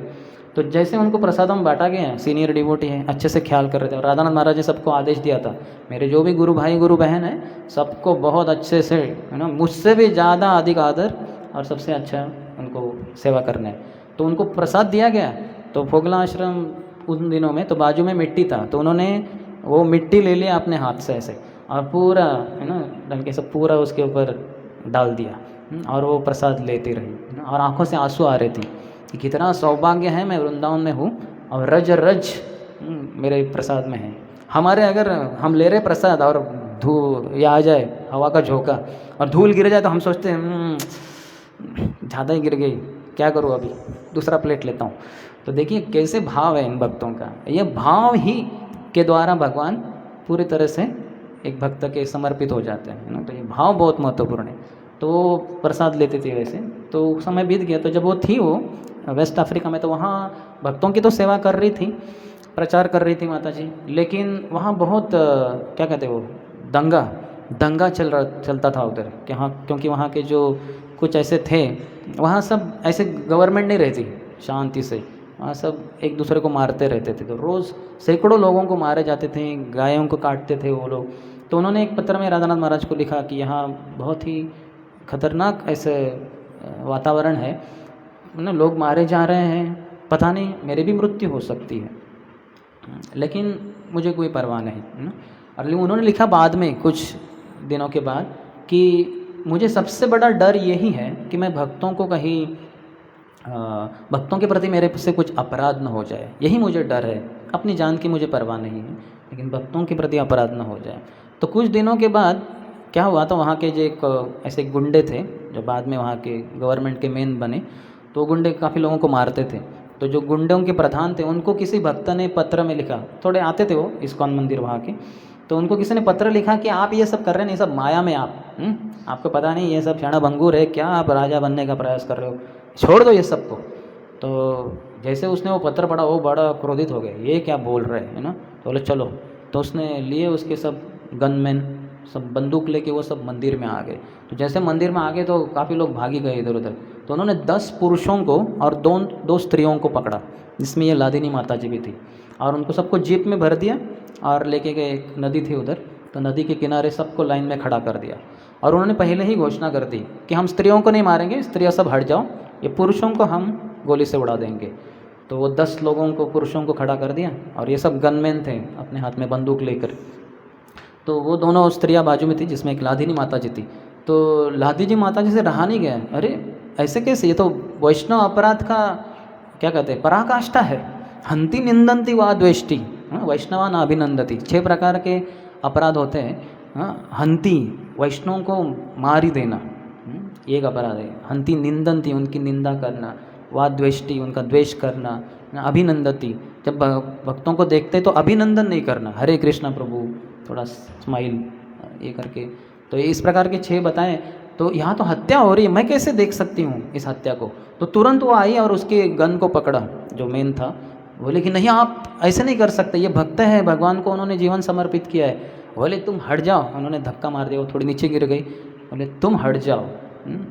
A: तो जैसे उनको प्रसादम बांटा गया, सीनियर डिवोटी है, अच्छे से ख्याल कर रहे थे। और राधानाथ महाराज ने सबको आदेश दिया था, मेरे जो भी गुरु भाई गुरु बहन है सबको बहुत अच्छे से, है ना, मुझसे भी ज़्यादा अधिक आदर और सबसे अच्छा उनको सेवा करना है। तो उनको प्रसाद दिया गया। तो फोगला आश्रम उन दिनों में तो बाजू में मिट्टी था, तो उन्होंने वो मिट्टी ले लिया अपने हाथ से ऐसे और पूरा, है ना, डंके से पूरा उसके ऊपर डाल दिया और वो प्रसाद लेती रही और आंखों से आंसू आ रहे थे कि कितना सौभाग्य है, मैं वृंदावन में हूँ और रज रज मेरे प्रसाद में है। हमारे अगर हम ले रहे प्रसाद और ये आ जाए हवा का झोंका और धूल गिर जाए तो हम सोचते हैं ज़्यादा ही गिर गई, क्या करूँ अभी, दूसरा प्लेट लेता हूँ। तो देखिए कैसे भाव है इन भक्तों का, ये भाव ही के द्वारा भगवान पूरी तरह से एक भक्त के समर्पित हो जाते हैं ना। तो ये भाव बहुत महत्वपूर्ण है। तो वो प्रसाद लेते थे वैसे। तो समय बीत गया, तो जब वो थी वो वेस्ट अफ्रीका में, तो वहाँ भक्तों की तो सेवा कर रही थी, प्रचार कर रही थी माता जी, लेकिन वहाँ बहुत क्या कहते वो दंगा चलता था उधर कि हाँ, क्योंकि वहाँ के जो कुछ ऐसे थे, वहाँ सब ऐसे गवर्नमेंट नहीं रहती शांति से, वहाँ सब एक दूसरे को मारते रहते थे। तो रोज़ सैकड़ों लोगों को मारे जाते थे, गायों को काटते थे वो लोग। तो उन्होंने एक पत्र में राधानाथ महाराज को लिखा कि यहाँ बहुत ही खतरनाक ऐसे वातावरण है ना, लोग मारे जा रहे हैं, पता नहीं मेरी भी मृत्यु हो सकती है, लेकिन मुझे कोई परवाह नहीं, है ना। और उन्होंने लिखा बाद में कुछ दिनों के बाद कि मुझे सबसे बड़ा डर यही है कि मैं भक्तों को कहीं भक्तों के प्रति मेरे से कुछ अपराध न हो जाए, यही मुझे डर है। अपनी जान की मुझे परवाह नहीं है, लेकिन भक्तों के प्रति अपराध न हो जाए। तो कुछ दिनों के बाद क्या हुआ, तो वहाँ के जो एक ऐसे गुंडे थे जो बाद में वहाँ के गवर्नमेंट के मेन बने, तो गुंडे काफ़ी लोगों को मारते थे। तो जो गुंडों के प्रधान थे उनको किसी भक्त ने पत्र में लिखा, थोड़े आते थे वो इस्कॉन मंदिर वहाँ के, तो उनको किसी ने पत्र लिखा कि आप ये सब कर रहे हैं, ये सब माया में आपको पता नहीं, ये सब क्षणभंगुर है, क्या आप राजा बनने का प्रयास कर रहे हो, छोड़ दो ये सब को। तो जैसे उसने वो पत्र पढ़ा वो बड़ा क्रोधित हो गए, ये क्या बोल रहे हैं, है ना। तो बोले चलो, तो उसने लिए उसके सब गनमैन, सब बंदूक लेके वो सब मंदिर में आ गए। तो जैसे मंदिर में आ गए तो काफ़ी लोग भागी गए इधर उधर। तो उन्होंने 10 पुरुषों को और दो स्त्रियों को पकड़ा, जिसमें ये लादिनी माता जी भी थी, और उनको सबको जीप में भर दिया और लेके गए। एक नदी थी उधर, तो नदी के किनारे सबको लाइन में खड़ा कर दिया, और उन्होंने पहले ही घोषणा कर दी कि हम स्त्रियों को नहीं मारेंगे, स्त्रियाँ सब हट जाओ, ये पुरुषों को हम गोली से उड़ा देंगे। तो वो 10 लोगों को, पुरुषों को खड़ा कर दिया, और ये सब गनमैन थे अपने हाथ में बंदूक लेकर। तो वो दोनों स्त्रियाँ बाजू में थी, जिसमें एक लादिनी माता जी थी। तो लादी माता जी से रहा नहीं गया, अरे ऐसे कैसे, ये तो वैष्णव अपराध का क्या कहते हैं, पराकाष्ठा है। हंति निंदंती वा द्वेष्टि, वैष्णवान अभिनंदती, 6 प्रकार के अपराध होते हैं। हंति, वैष्णव को मार ही देना, एक अपराध है। हंति निंदंती, उनकी निंदा करना। वा द्वेष्टि, उनका द्वेष करना। अभिनंदती, जब भक्तों को देखते तो अभिनंदन नहीं करना, हरे कृष्णा प्रभु, थोड़ा स्माइल ये करके। तो इस प्रकार के 6 बताएं। तो यहाँ तो हत्या हो रही है, मैं कैसे देख सकती हूँ इस हत्या को। तो तुरंत वो आई और उसके गन को पकड़ा, जो मेन था। बोले कि नहीं, आप ऐसे नहीं कर सकते, ये भक्त है, भगवान को उन्होंने जीवन समर्पित किया है। बोले तुम हट जाओ। उन्होंने धक्का मार दिया, वो थोड़ी नीचे गिर गई। बोले तुम हट जाओ,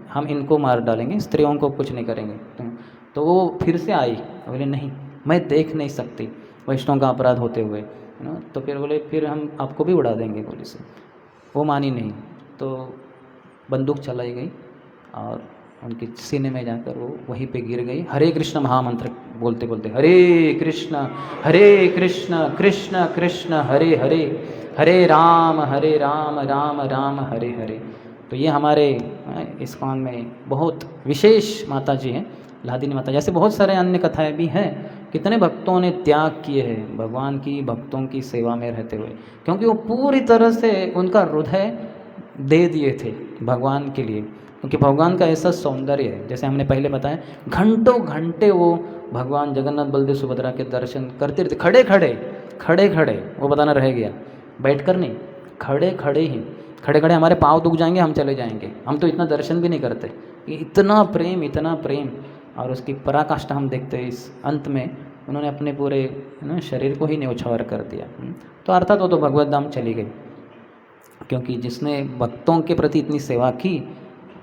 A: हम इनको मार डालेंगे, स्त्रियों को कुछ नहीं करेंगे। तो वो फिर से आई, बोले नहीं, मैं देख नहीं सकती वैष्णव का अपराध होते हुए, है ना। तो फिर बोले फिर हम आपको भी उड़ा देंगे गोली से। वो मानी नहीं, तो बंदूक चलाई गई और उनके सीने में जाकर वो वहीं पे गिर गई। हरे कृष्ण महामंत्र बोलते बोलते, हरे कृष्ण कृष्ण कृष्ण हरे हरे, हरे राम राम राम हरे हरे। तो ये हमारे इस्कॉन में बहुत विशेष माता जी हैं, लादिनी माता। जैसे बहुत सारे अन्य कथाएं भी हैं, कितने भक्तों ने त्याग किए हैं भगवान की भक्तों की सेवा में रहते हुए, क्योंकि वो पूरी तरह से उनका हृदय दे दिए थे भगवान के लिए। क्योंकि भगवान का ऐसा सौंदर्य है, जैसे हमने पहले बताया, घंटों घंटे वो भगवान जगन्नाथ बलदेव सुभद्रा के दर्शन करते रहते, खड़े खड़े। वो बताना रह गया, बैठकर नहीं, खड़े खड़े हमारे पाँव दुख जाएंगे, हम चले जाएंगे, हम तो इतना दर्शन भी नहीं करते। इतना प्रेम। और उसकी पराकाष्ठा हम देखते हैं इस अंत में, उन्होंने अपने पूरे शरीर को ही न्यौछावर कर दिया। तो अर्थात वो तो भगवत धाम चली गई, क्योंकि जिसने भक्तों के प्रति इतनी सेवा की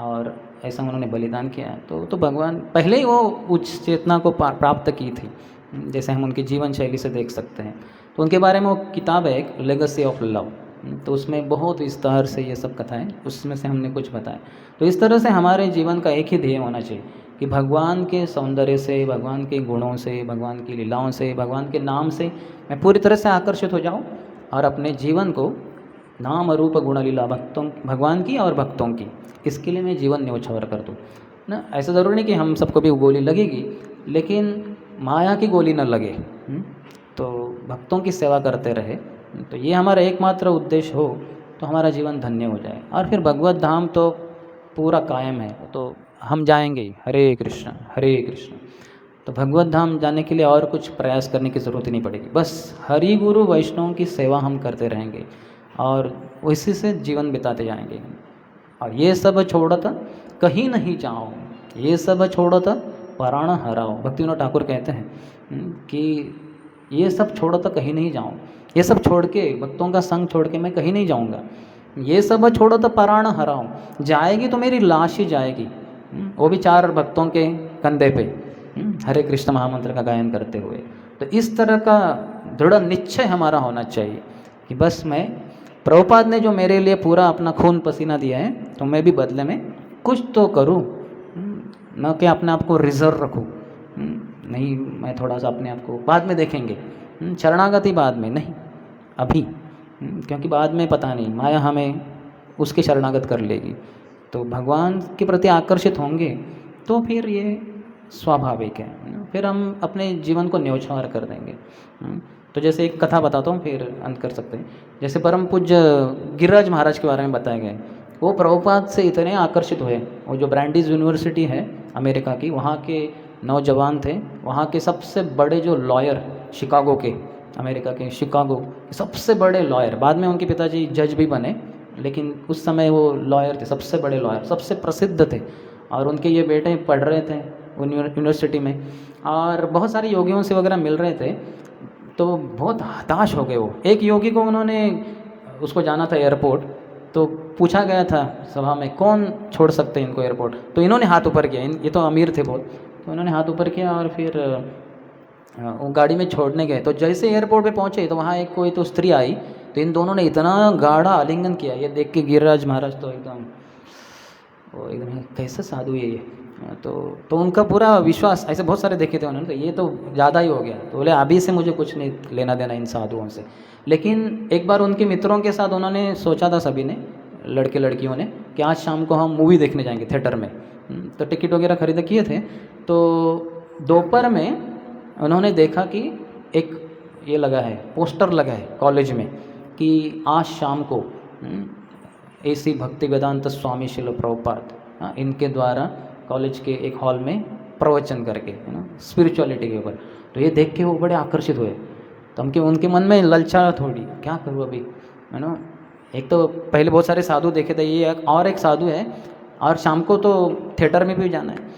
A: और ऐसा उन्होंने बलिदान किया, तो भगवान पहले ही वो उच्च चेतना को प्राप्त की थी, जैसे हम उनकी जीवन शैली से देख सकते हैं। तो उनके बारे में वो किताब है एक, लेगेसी ऑफ लव, तो उसमें बहुत विस्तार से ये सब कथाएं, उसमें से हमने कुछ बताया। तो इस तरह से हमारे जीवन का एक ही ध्येय होना चाहिए कि भगवान के सौंदर्य से, भगवान के गुणों से, भगवान की लीलाओं से, भगवान के नाम से मैं पूरी तरह से आकर्षित हो जाऊं और अपने जीवन को नाम रूप गुण लीला भगवान की और भक्तों की, इसके लिए मैं जीवन न्यौछावर कर दूँ ना। ऐसा ज़रूरी नहीं कि हम सबको भी गोली लगेगी, लेकिन माया की गोली न लगे, तो भक्तों की सेवा करते रहे। तो ये हमारा एकमात्र उद्देश्य हो तो हमारा जीवन धन्य हो जाए, और फिर भगवत धाम तो पूरा कायम है, तो हम जाएंगे ही। हरे कृष्ण। तो भगवत धाम जाने के लिए और कुछ प्रयास करने की ज़रूरत नहीं पड़ेगी, बस हरि गुरु वैष्णव की सेवा हम करते रहेंगे और उसी से जीवन बिताते जाएंगे। और ये सब छोड़त कहीं नहीं जाओ, ये सब छोड़त प्राण हराओ। भक्तिविनोद ठाकुर कहते हैं कि ये सब छोड़त कहीं नहीं जाऊँ, ये सब छोड़ के, भक्तों का संग छोड़ के मैं कहीं नहीं जाऊँगा। ये सब छोड़त प्राण हराओ, जाएगी तो मेरी लाश ही जाएगी, वो भी 4 भक्तों के कंधे पे, हरे कृष्ण महामंत्र का गायन करते हुए। तो इस तरह का दृढ़ निश्चय हमारा होना चाहिए कि बस मैं, प्रभुपाद ने जो मेरे लिए पूरा अपना खून पसीना दिया है, तो मैं भी बदले में कुछ तो करूं, न कि अपने आप को रिजर्व रखूं। नहीं, मैं थोड़ा सा अपने आप को बाद में देखेंगे, शरणागति बाद में नहीं, अभी, क्योंकि बाद में पता नहीं माया हमें उसके शरणागत कर लेगी। तो भगवान के प्रति आकर्षित होंगे तो फिर ये स्वाभाविक है, फिर हम अपने जीवन को न्यौछावर कर देंगे। तो जैसे एक कथा बताता हूँ, फिर अंत कर सकते हैं। जैसे परम पूज्य गिरिराज महाराज के बारे में बताया गया है, वो प्रभुपाद से इतने आकर्षित हुए। वो जो ब्रांडीज यूनिवर्सिटी है अमेरिका की, वहाँ के नौजवान थे, वहाँ के सबसे बड़े जो लॉयर, शिकागो के, अमेरिका के शिकागो सबसे बड़े लॉयर, बाद में उनके पिताजी जज भी बने, लेकिन उस समय वो लॉयर थे, सबसे बड़े लॉयर, सबसे प्रसिद्ध थे। और उनके ये बेटे पढ़ रहे थे यूनिवर्सिटी में, और बहुत सारे योगियों से वगैरह मिल रहे थे। तो बहुत हताश हो गए वो। एक योगी को उन्होंने, उसको जाना था एयरपोर्ट, तो पूछा गया था सभा में कौन छोड़ सकते हैं इनको एयरपोर्ट, तो इन्होंने हाथ ऊपर किया। ये तो अमीर थे बहुत, तो इन्होंने हाथ ऊपर किया और फिर वो गाड़ी में छोड़ने गए। तो जैसे एयरपोर्ट पे पहुंचे तो वहाँ एक कोई तो स्त्री आई, तो इन दोनों ने इतना गाढ़ा आलिंगन किया। ये देख के गिरिराज महाराज तो एकदम, वो एकदम कैसे साधु है ये। तो उनका पूरा विश्वास, ऐसे बहुत सारे देखे थे उन्होंने, तो ये तो ज़्यादा ही हो गया। तो बोले अभी से मुझे कुछ नहीं लेना देना इन साधुओं से। लेकिन एक बार उनके मित्रों के साथ उन्होंने सोचा था, सभी ने, लड़के लड़कियों ने, कि आज शाम को हम मूवी देखने जाएंगे थिएटर में। तो टिकट वगैरह खरीद किए थे। तो दोपहर में उन्होंने देखा कि एक ये लगा है, पोस्टर लगा है कॉलेज में कि आज शाम को ऐसी भक्ति वेदांत स्वामी शिल प्रभुपाद इनके द्वारा कॉलेज के एक हॉल में प्रवचन करके, है ना, स्पिरिचुअलिटी के ऊपर। तो ये देख के वो बड़े आकर्षित हुए। तो उनके मन में ललचा थोड़ी, क्या करूँ अभी, है ना। एक तो पहले बहुत सारे साधु देखे थे, ये और एक साधु है, और शाम को तो थिएटर में भी जाना है।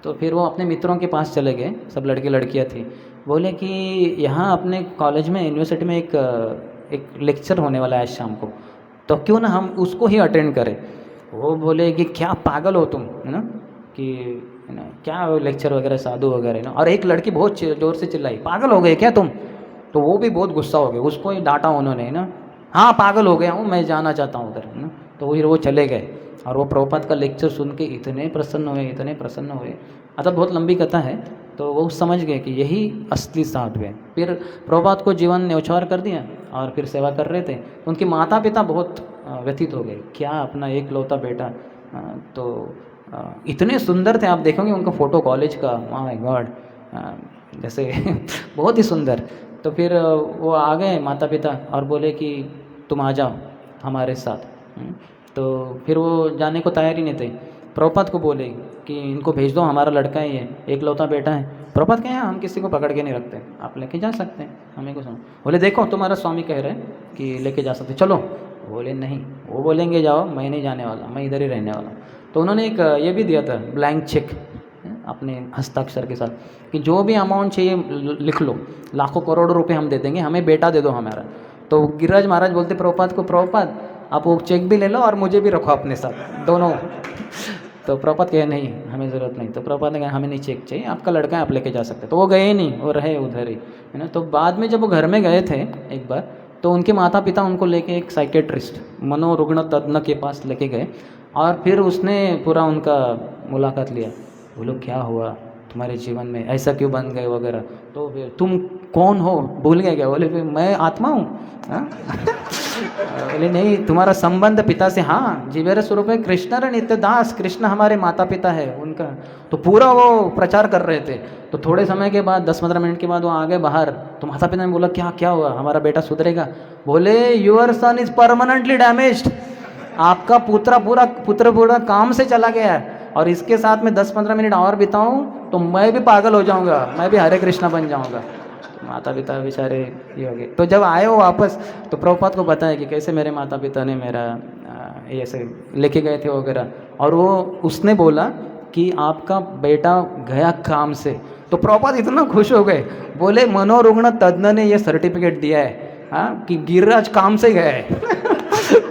A: तो फिर वो अपने मित्रों के पास चले गए, सब लड़के लड़कियाँ थी। बोले कि यहाँ अपने कॉलेज में, यूनिवर्सिटी में एक लेक्चर होने वाला है शाम को, तो क्यों ना हम उसको ही अटेंड करें। वो बोले कि क्या पागल हो तुम, है ना, कि है ना, क्या लेक्चर वगैरह साधु वगैरह ना। और एक लड़की बहुत ज़ोर से चिल्लाई, पागल हो गए क्या तुम। तो वो भी बहुत गुस्सा हो गए, उसको ही डांटा उन्होंने, ना, हाँ पागल हो गया हूँ, मैं जाना चाहता हूँ उधर, है ना। तो फिर वो चले गए और वो प्रभुपाद का लेक्चर सुन के इतने प्रसन्न हुए। अच्छा, बहुत लंबी कथा है। तो वो समझ गए कि यही असली साधु है। फिर प्रभुपाद को जीवन न्यौछावर कर दिया और फिर सेवा कर रहे थे। तो उनके माता पिता बहुत व्यथित हो गए, क्या अपना एक लौता बेटा, तो इतने सुंदर थे, आप देखोगे उनका फ़ोटो कॉलेज का, माय गॉड, जैसे बहुत ही सुंदर। तो फिर वो आ गए माता पिता और बोले कि तुम आ जाओ हमारे साथ। तो फिर वो जाने को तैयार ही नहीं थे। प्रभुपाद को बोले कि इनको भेज दो, हमारा लड़का ही है, एक लौता बेटा है। प्रभुपाद कहे हम किसी को पकड़ के नहीं रखते, आप लेके जा सकते हैं, हमें को सुनो। बोले देखो तुम्हारा स्वामी कह रहे हैं कि लेके जा सकते, चलो। बोले नहीं, वो बोलेंगे जाओ, मैं नहीं जाने वाला, मैं इधर ही रहने वाला। तो उन्होंने एक ये भी दिया था, ब्लैंक चेक अपने हस्ताक्षर के साथ, कि जो भी अमाउंट चाहिए लिख लो, लाखों करोड़ों रुपए हम दे देंगे, हमें बेटा दे दो हमारा। तो गिरिराज महाराज बोलते प्रभुपाद को, प्रभुपाद आप वो चेक भी ले लो और मुझे भी रखो अपने साथ, दोनों। तो प्रभुपाद कहे नहीं, हमें ज़रूरत नहीं। तो प्रभुपाद ने कहा हमें नहीं चेक चाहिए, आपका लड़का है, आप लेके जा सकते। तो वो गए नहीं, वो रहे उधर ही, है ना। तो बाद में जब वो घर में गए थे एक बार, तो उनके माता पिता उनको लेके एक साइकेट्रिस्ट, मनोरुग्ण तज्ञ के पास लेके गए और फिर उसने पूरा उनका मुलाकात लिया। बोलो क्या हुआ तुम्हारे जीवन में, ऐसा क्यों बन गए वगैरह। तो फिर तुम कौन हो, भूल गए क्या। बोले फिर मैं आत्मा हूँ। बोले नहीं, तुम्हारा संबंध पिता से, हाँ जीवेर स्वरूप है कृष्ण रे नित्य दास, कृष्ण हमारे माता पिता है उनका। तो पूरा वो प्रचार कर रहे थे। तो थोड़े समय के बाद 10-15 मिनट के बाद वो आ गए बाहर। तो माता पिता ने बोला क्या हुआ, हमारा बेटा सुधरेगा। बोले your son is permanently damaged, आपका पुत्र पूरा काम से चला गया है, और इसके साथ में 10-15 मिनट और बिताऊं तो मैं भी पागल हो जाऊंगा, मैं भी हरे कृष्णा बन जाऊंगा। तो माता पिता बेचारे ये हो गए। तो जब आए वो वापस, तो प्रभुपाद को बताया कि कैसे मेरे माता पिता ने मेरा ऐसे लेके गए थे वगैरह। और वो उसने बोला कि आपका बेटा गया काम से। तो प्रभुपाद इतना खुश हो गए, बोले मनोरुग्ण तज्ञ ने ये सर्टिफिकेट दिया है, हाँ, कि गिरिराज काम से गया है।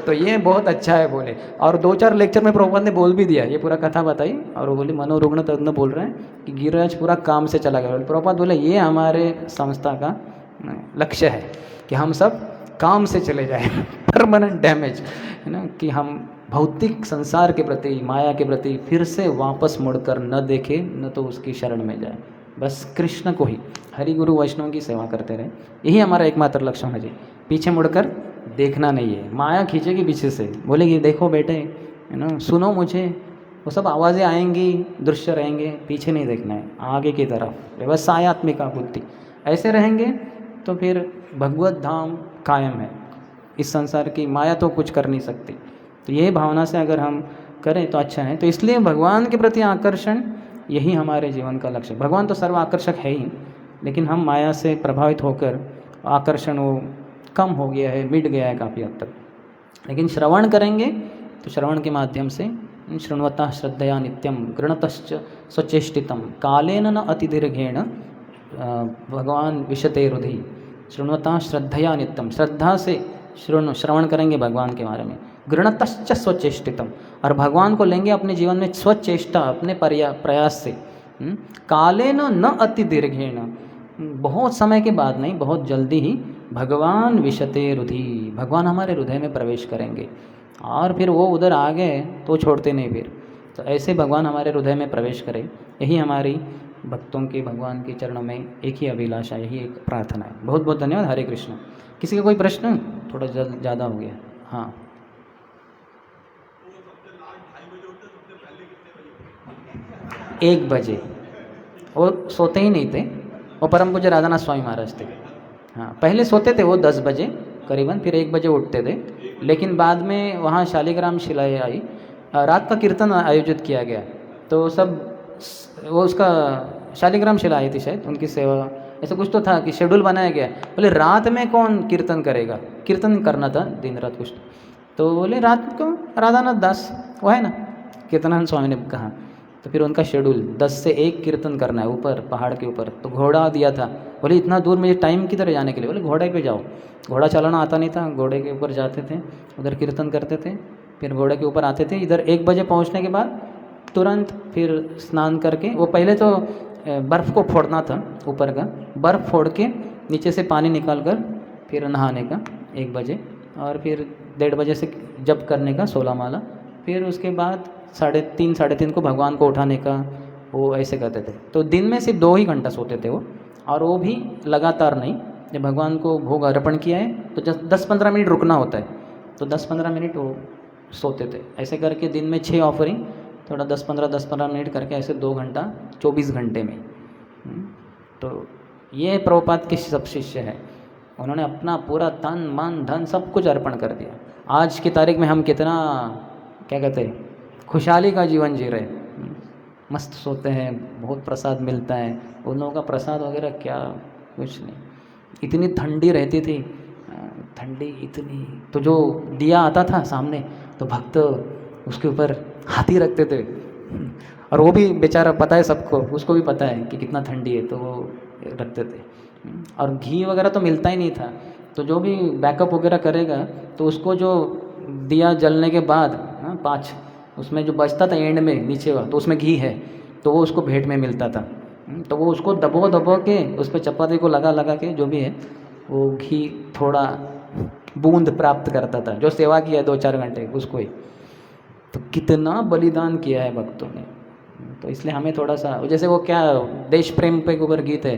A: तो ये बहुत अच्छा है बोले। और 2-4 लेक्चर में प्रभुपाद ने बोल भी दिया, ये पूरा कथा बताई। और वो बोले मनोरुग्ण तज्ञ बोल रहे हैं कि गिरिराज पूरा काम से चला गया। प्रभुपाद बोले ये हमारे संस्था का लक्ष्य है कि हम सब काम से चले जाए, परमानेंट डैमेज, है ना, कि हम भौतिक संसार के प्रति, माया के प्रति फिर से वापस मुड़कर न देखें, न तो उसकी शरण में जाए, बस कृष्ण को ही, हरि गुरु वैष्णव की सेवा करते रहे। यही हमारा एकमात्र लक्ष्य है जी, पीछे मुड़कर देखना नहीं है। माया खींचेगी पीछे से, बोलेगी देखो बेटे, है ना, सुनो मुझे, वो सब आवाज़ें आएंगी, दृश्य रहेंगे, पीछे नहीं देखना है, आगे की तरफ व्यवसायत्मिका बुद्धि। ऐसे रहेंगे तो फिर भगवत धाम कायम है, इस संसार की माया तो कुछ कर नहीं सकती। तो यही भावना से अगर हम करें तो अच्छा है। तो इसलिए भगवान के प्रति आकर्षण यही हमारे जीवन का लक्ष्य। भगवान तो सर्व आकर्षक है ही, लेकिन हम माया से प्रभावित होकर आकर्षण वो कम हो गया है, मिट गया है काफ़ी हद तक। लेकिन श्रवण करेंगे तो श्रवण के माध्यम से शृण्वतः श्रद्धया नित्यं गृणतश्च स्वचेष्टितं कालेन न अतिदीर्घेण भगवान विशते हृदि। शृण्वतः श्रद्धया नित्यम, श्रद्धा से श्रवण करेंगे भगवान के बारे में। गृणतश्च स्वचेष्टितम, और भगवान को लेंगे अपने जीवन में स्वचेष्टा, अपने प्रयास से। कालेन न अति दीर्घेण, बहुत समय के बाद नहीं, बहुत जल्दी ही भगवान विशते हृदि, भगवान हमारे हृदय में प्रवेश करेंगे। और फिर वो उधर आ गए तो छोड़ते नहीं फिर। तो ऐसे भगवान हमारे हृदय में प्रवेश करें, यही हमारी भक्तों के भगवान के चरणों में एक ही अभिलाषा, यही एक प्रार्थना है। बहुत बहुत धन्यवाद। हरे कृष्ण। किसी का कोई प्रश्न? थोड़ा ज़्यादा हो गया। हाँ, 1 बजे वो सोते ही नहीं थे। वो परम पूज्य राधानाथ स्वामी महाराज थे। हाँ, पहले सोते थे वो 10 बजे करीबन, फिर 1 बजे उठते थे। लेकिन बाद में वहाँ शालिग्राम शिलाएँ आई, रात का कीर्तन आयोजित किया गया, तो सब वो उसका शालिग्राम शिला आई थी शायद, उनकी सेवा ऐसा कुछ तो था कि शेड्यूल बनाया गया। बोले रात में कौन कीर्तन करेगा, कीर्तन करना था दिन रात कुछ। तो बोले रात को राधानाथ दास वो है ना, कीर्तनानंद स्वामी ने कहा। तो फिर उनका शेड्यूल 10 से 1 कीर्तन करना है ऊपर पहाड़ के ऊपर। तो घोड़ा दिया था, बोले इतना दूर मुझे टाइम किधर जाने के लिए, बोले घोड़े पे जाओ। घोड़ा चलाना आता नहीं था, घोड़े के ऊपर जाते थे, उधर कीर्तन करते थे, फिर घोड़े के ऊपर आते थे। इधर 1 बजे पहुंचने के बाद तुरंत फिर स्नान करके, वो पहले तो बर्फ़ को फोड़ना था, ऊपर का बर्फ़ फोड़ के नीचे से पानी निकाल कर फिर नहाने का 1 बजे, और फिर 1:30 बजे से जप करने का 16 माला। फिर उसके बाद 3:30 को भगवान को उठाने का, वो ऐसे करते थे। तो दिन में सिर्फ 2 ही घंटा सोते थे वो, और वो भी लगातार नहीं। जब भगवान को भोग अर्पण किया है तो 10-15 मिनट रुकना होता है, तो 10-15 मिनट वो सोते थे। ऐसे करके दिन में 6 ऑफरिंग, थोड़ा 10-15 मिनट करके ऐसे 2 घंटा 24 घंटे में। तो ये प्रभुपाद के सब शिष्य हैं, उन्होंने अपना पूरा तन मन धन सब कुछ अर्पण कर दिया। आज की तारीख में हम कितना क्या कहते हैं, खुशहाली का जीवन जी रहे, मस्त सोते हैं, बहुत प्रसाद मिलता है। उन लोगों का प्रसाद वगैरह क्या, कुछ नहीं। इतनी ठंडी रहती थी, ठंडी इतनी, तो जो दिया आता था सामने तो भक्त उसके ऊपर हाथी रखते थे, और वो भी बेचारा, पता है सबको, उसको भी पता है कि कितना ठंडी है, तो वो रखते थे। और घी वगैरह तो मिलता ही नहीं था, तो जो भी बैकअप वगैरह करेगा तो उसको जो दिया जलने के बाद 5 उसमें जो बचता था एंड में नीचे हुआ, तो उसमें घी है, तो वो उसको भेंट में मिलता था। तो वो उसको दबो के उस पर चपाती को लगा के जो भी है वो घी थोड़ा बूंद प्राप्त करता था, जो सेवा किया है 2-4 घंटे उसको ही। तो कितना बलिदान किया है भक्तों ने। तो इसलिए हमें थोड़ा सा, जैसे वो क्या देश प्रेम पे ऊपर गीत है,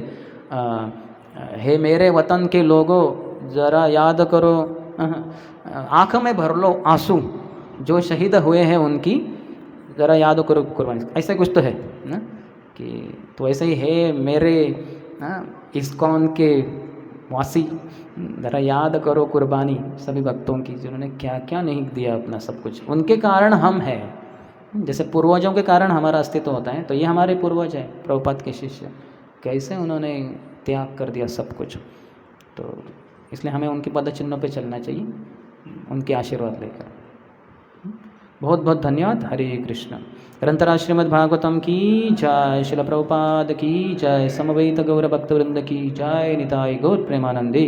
A: हे मेरे वतन के लोगों ज़रा याद करो, आँख में भर लो आंसू, जो शहीद हुए हैं उनकी ज़रा याद करो कुर्बानी। ऐसा कुछ तो है ना, कि तो ऐसे ही है मेरे इस्कॉन के वासी, ज़रा याद करो कुर्बानी सभी भक्तों की, जिन्होंने क्या क्या नहीं दिया अपना सब कुछ, उनके कारण हम हैं। जैसे पूर्वजों के कारण हमारा अस्तित्व होता है, तो ये हमारे पूर्वज हैं, प्रभुपाद के शिष्य, कैसे उन्होंने त्याग कर दिया सब कुछ। तो इसलिए हमें उनके पद चिन्हों पे चलना चाहिए, उनके आशीर्वाद लेकर। बहुत बहुत धन्यवाद। हरे कृष्ण। निरंतर श्रीमद् भागवतम की जय, शिल प्रभुपाद की जय, समवेत गौर भक्तवृंद की जय, निताय गौर प्रेमानंदी।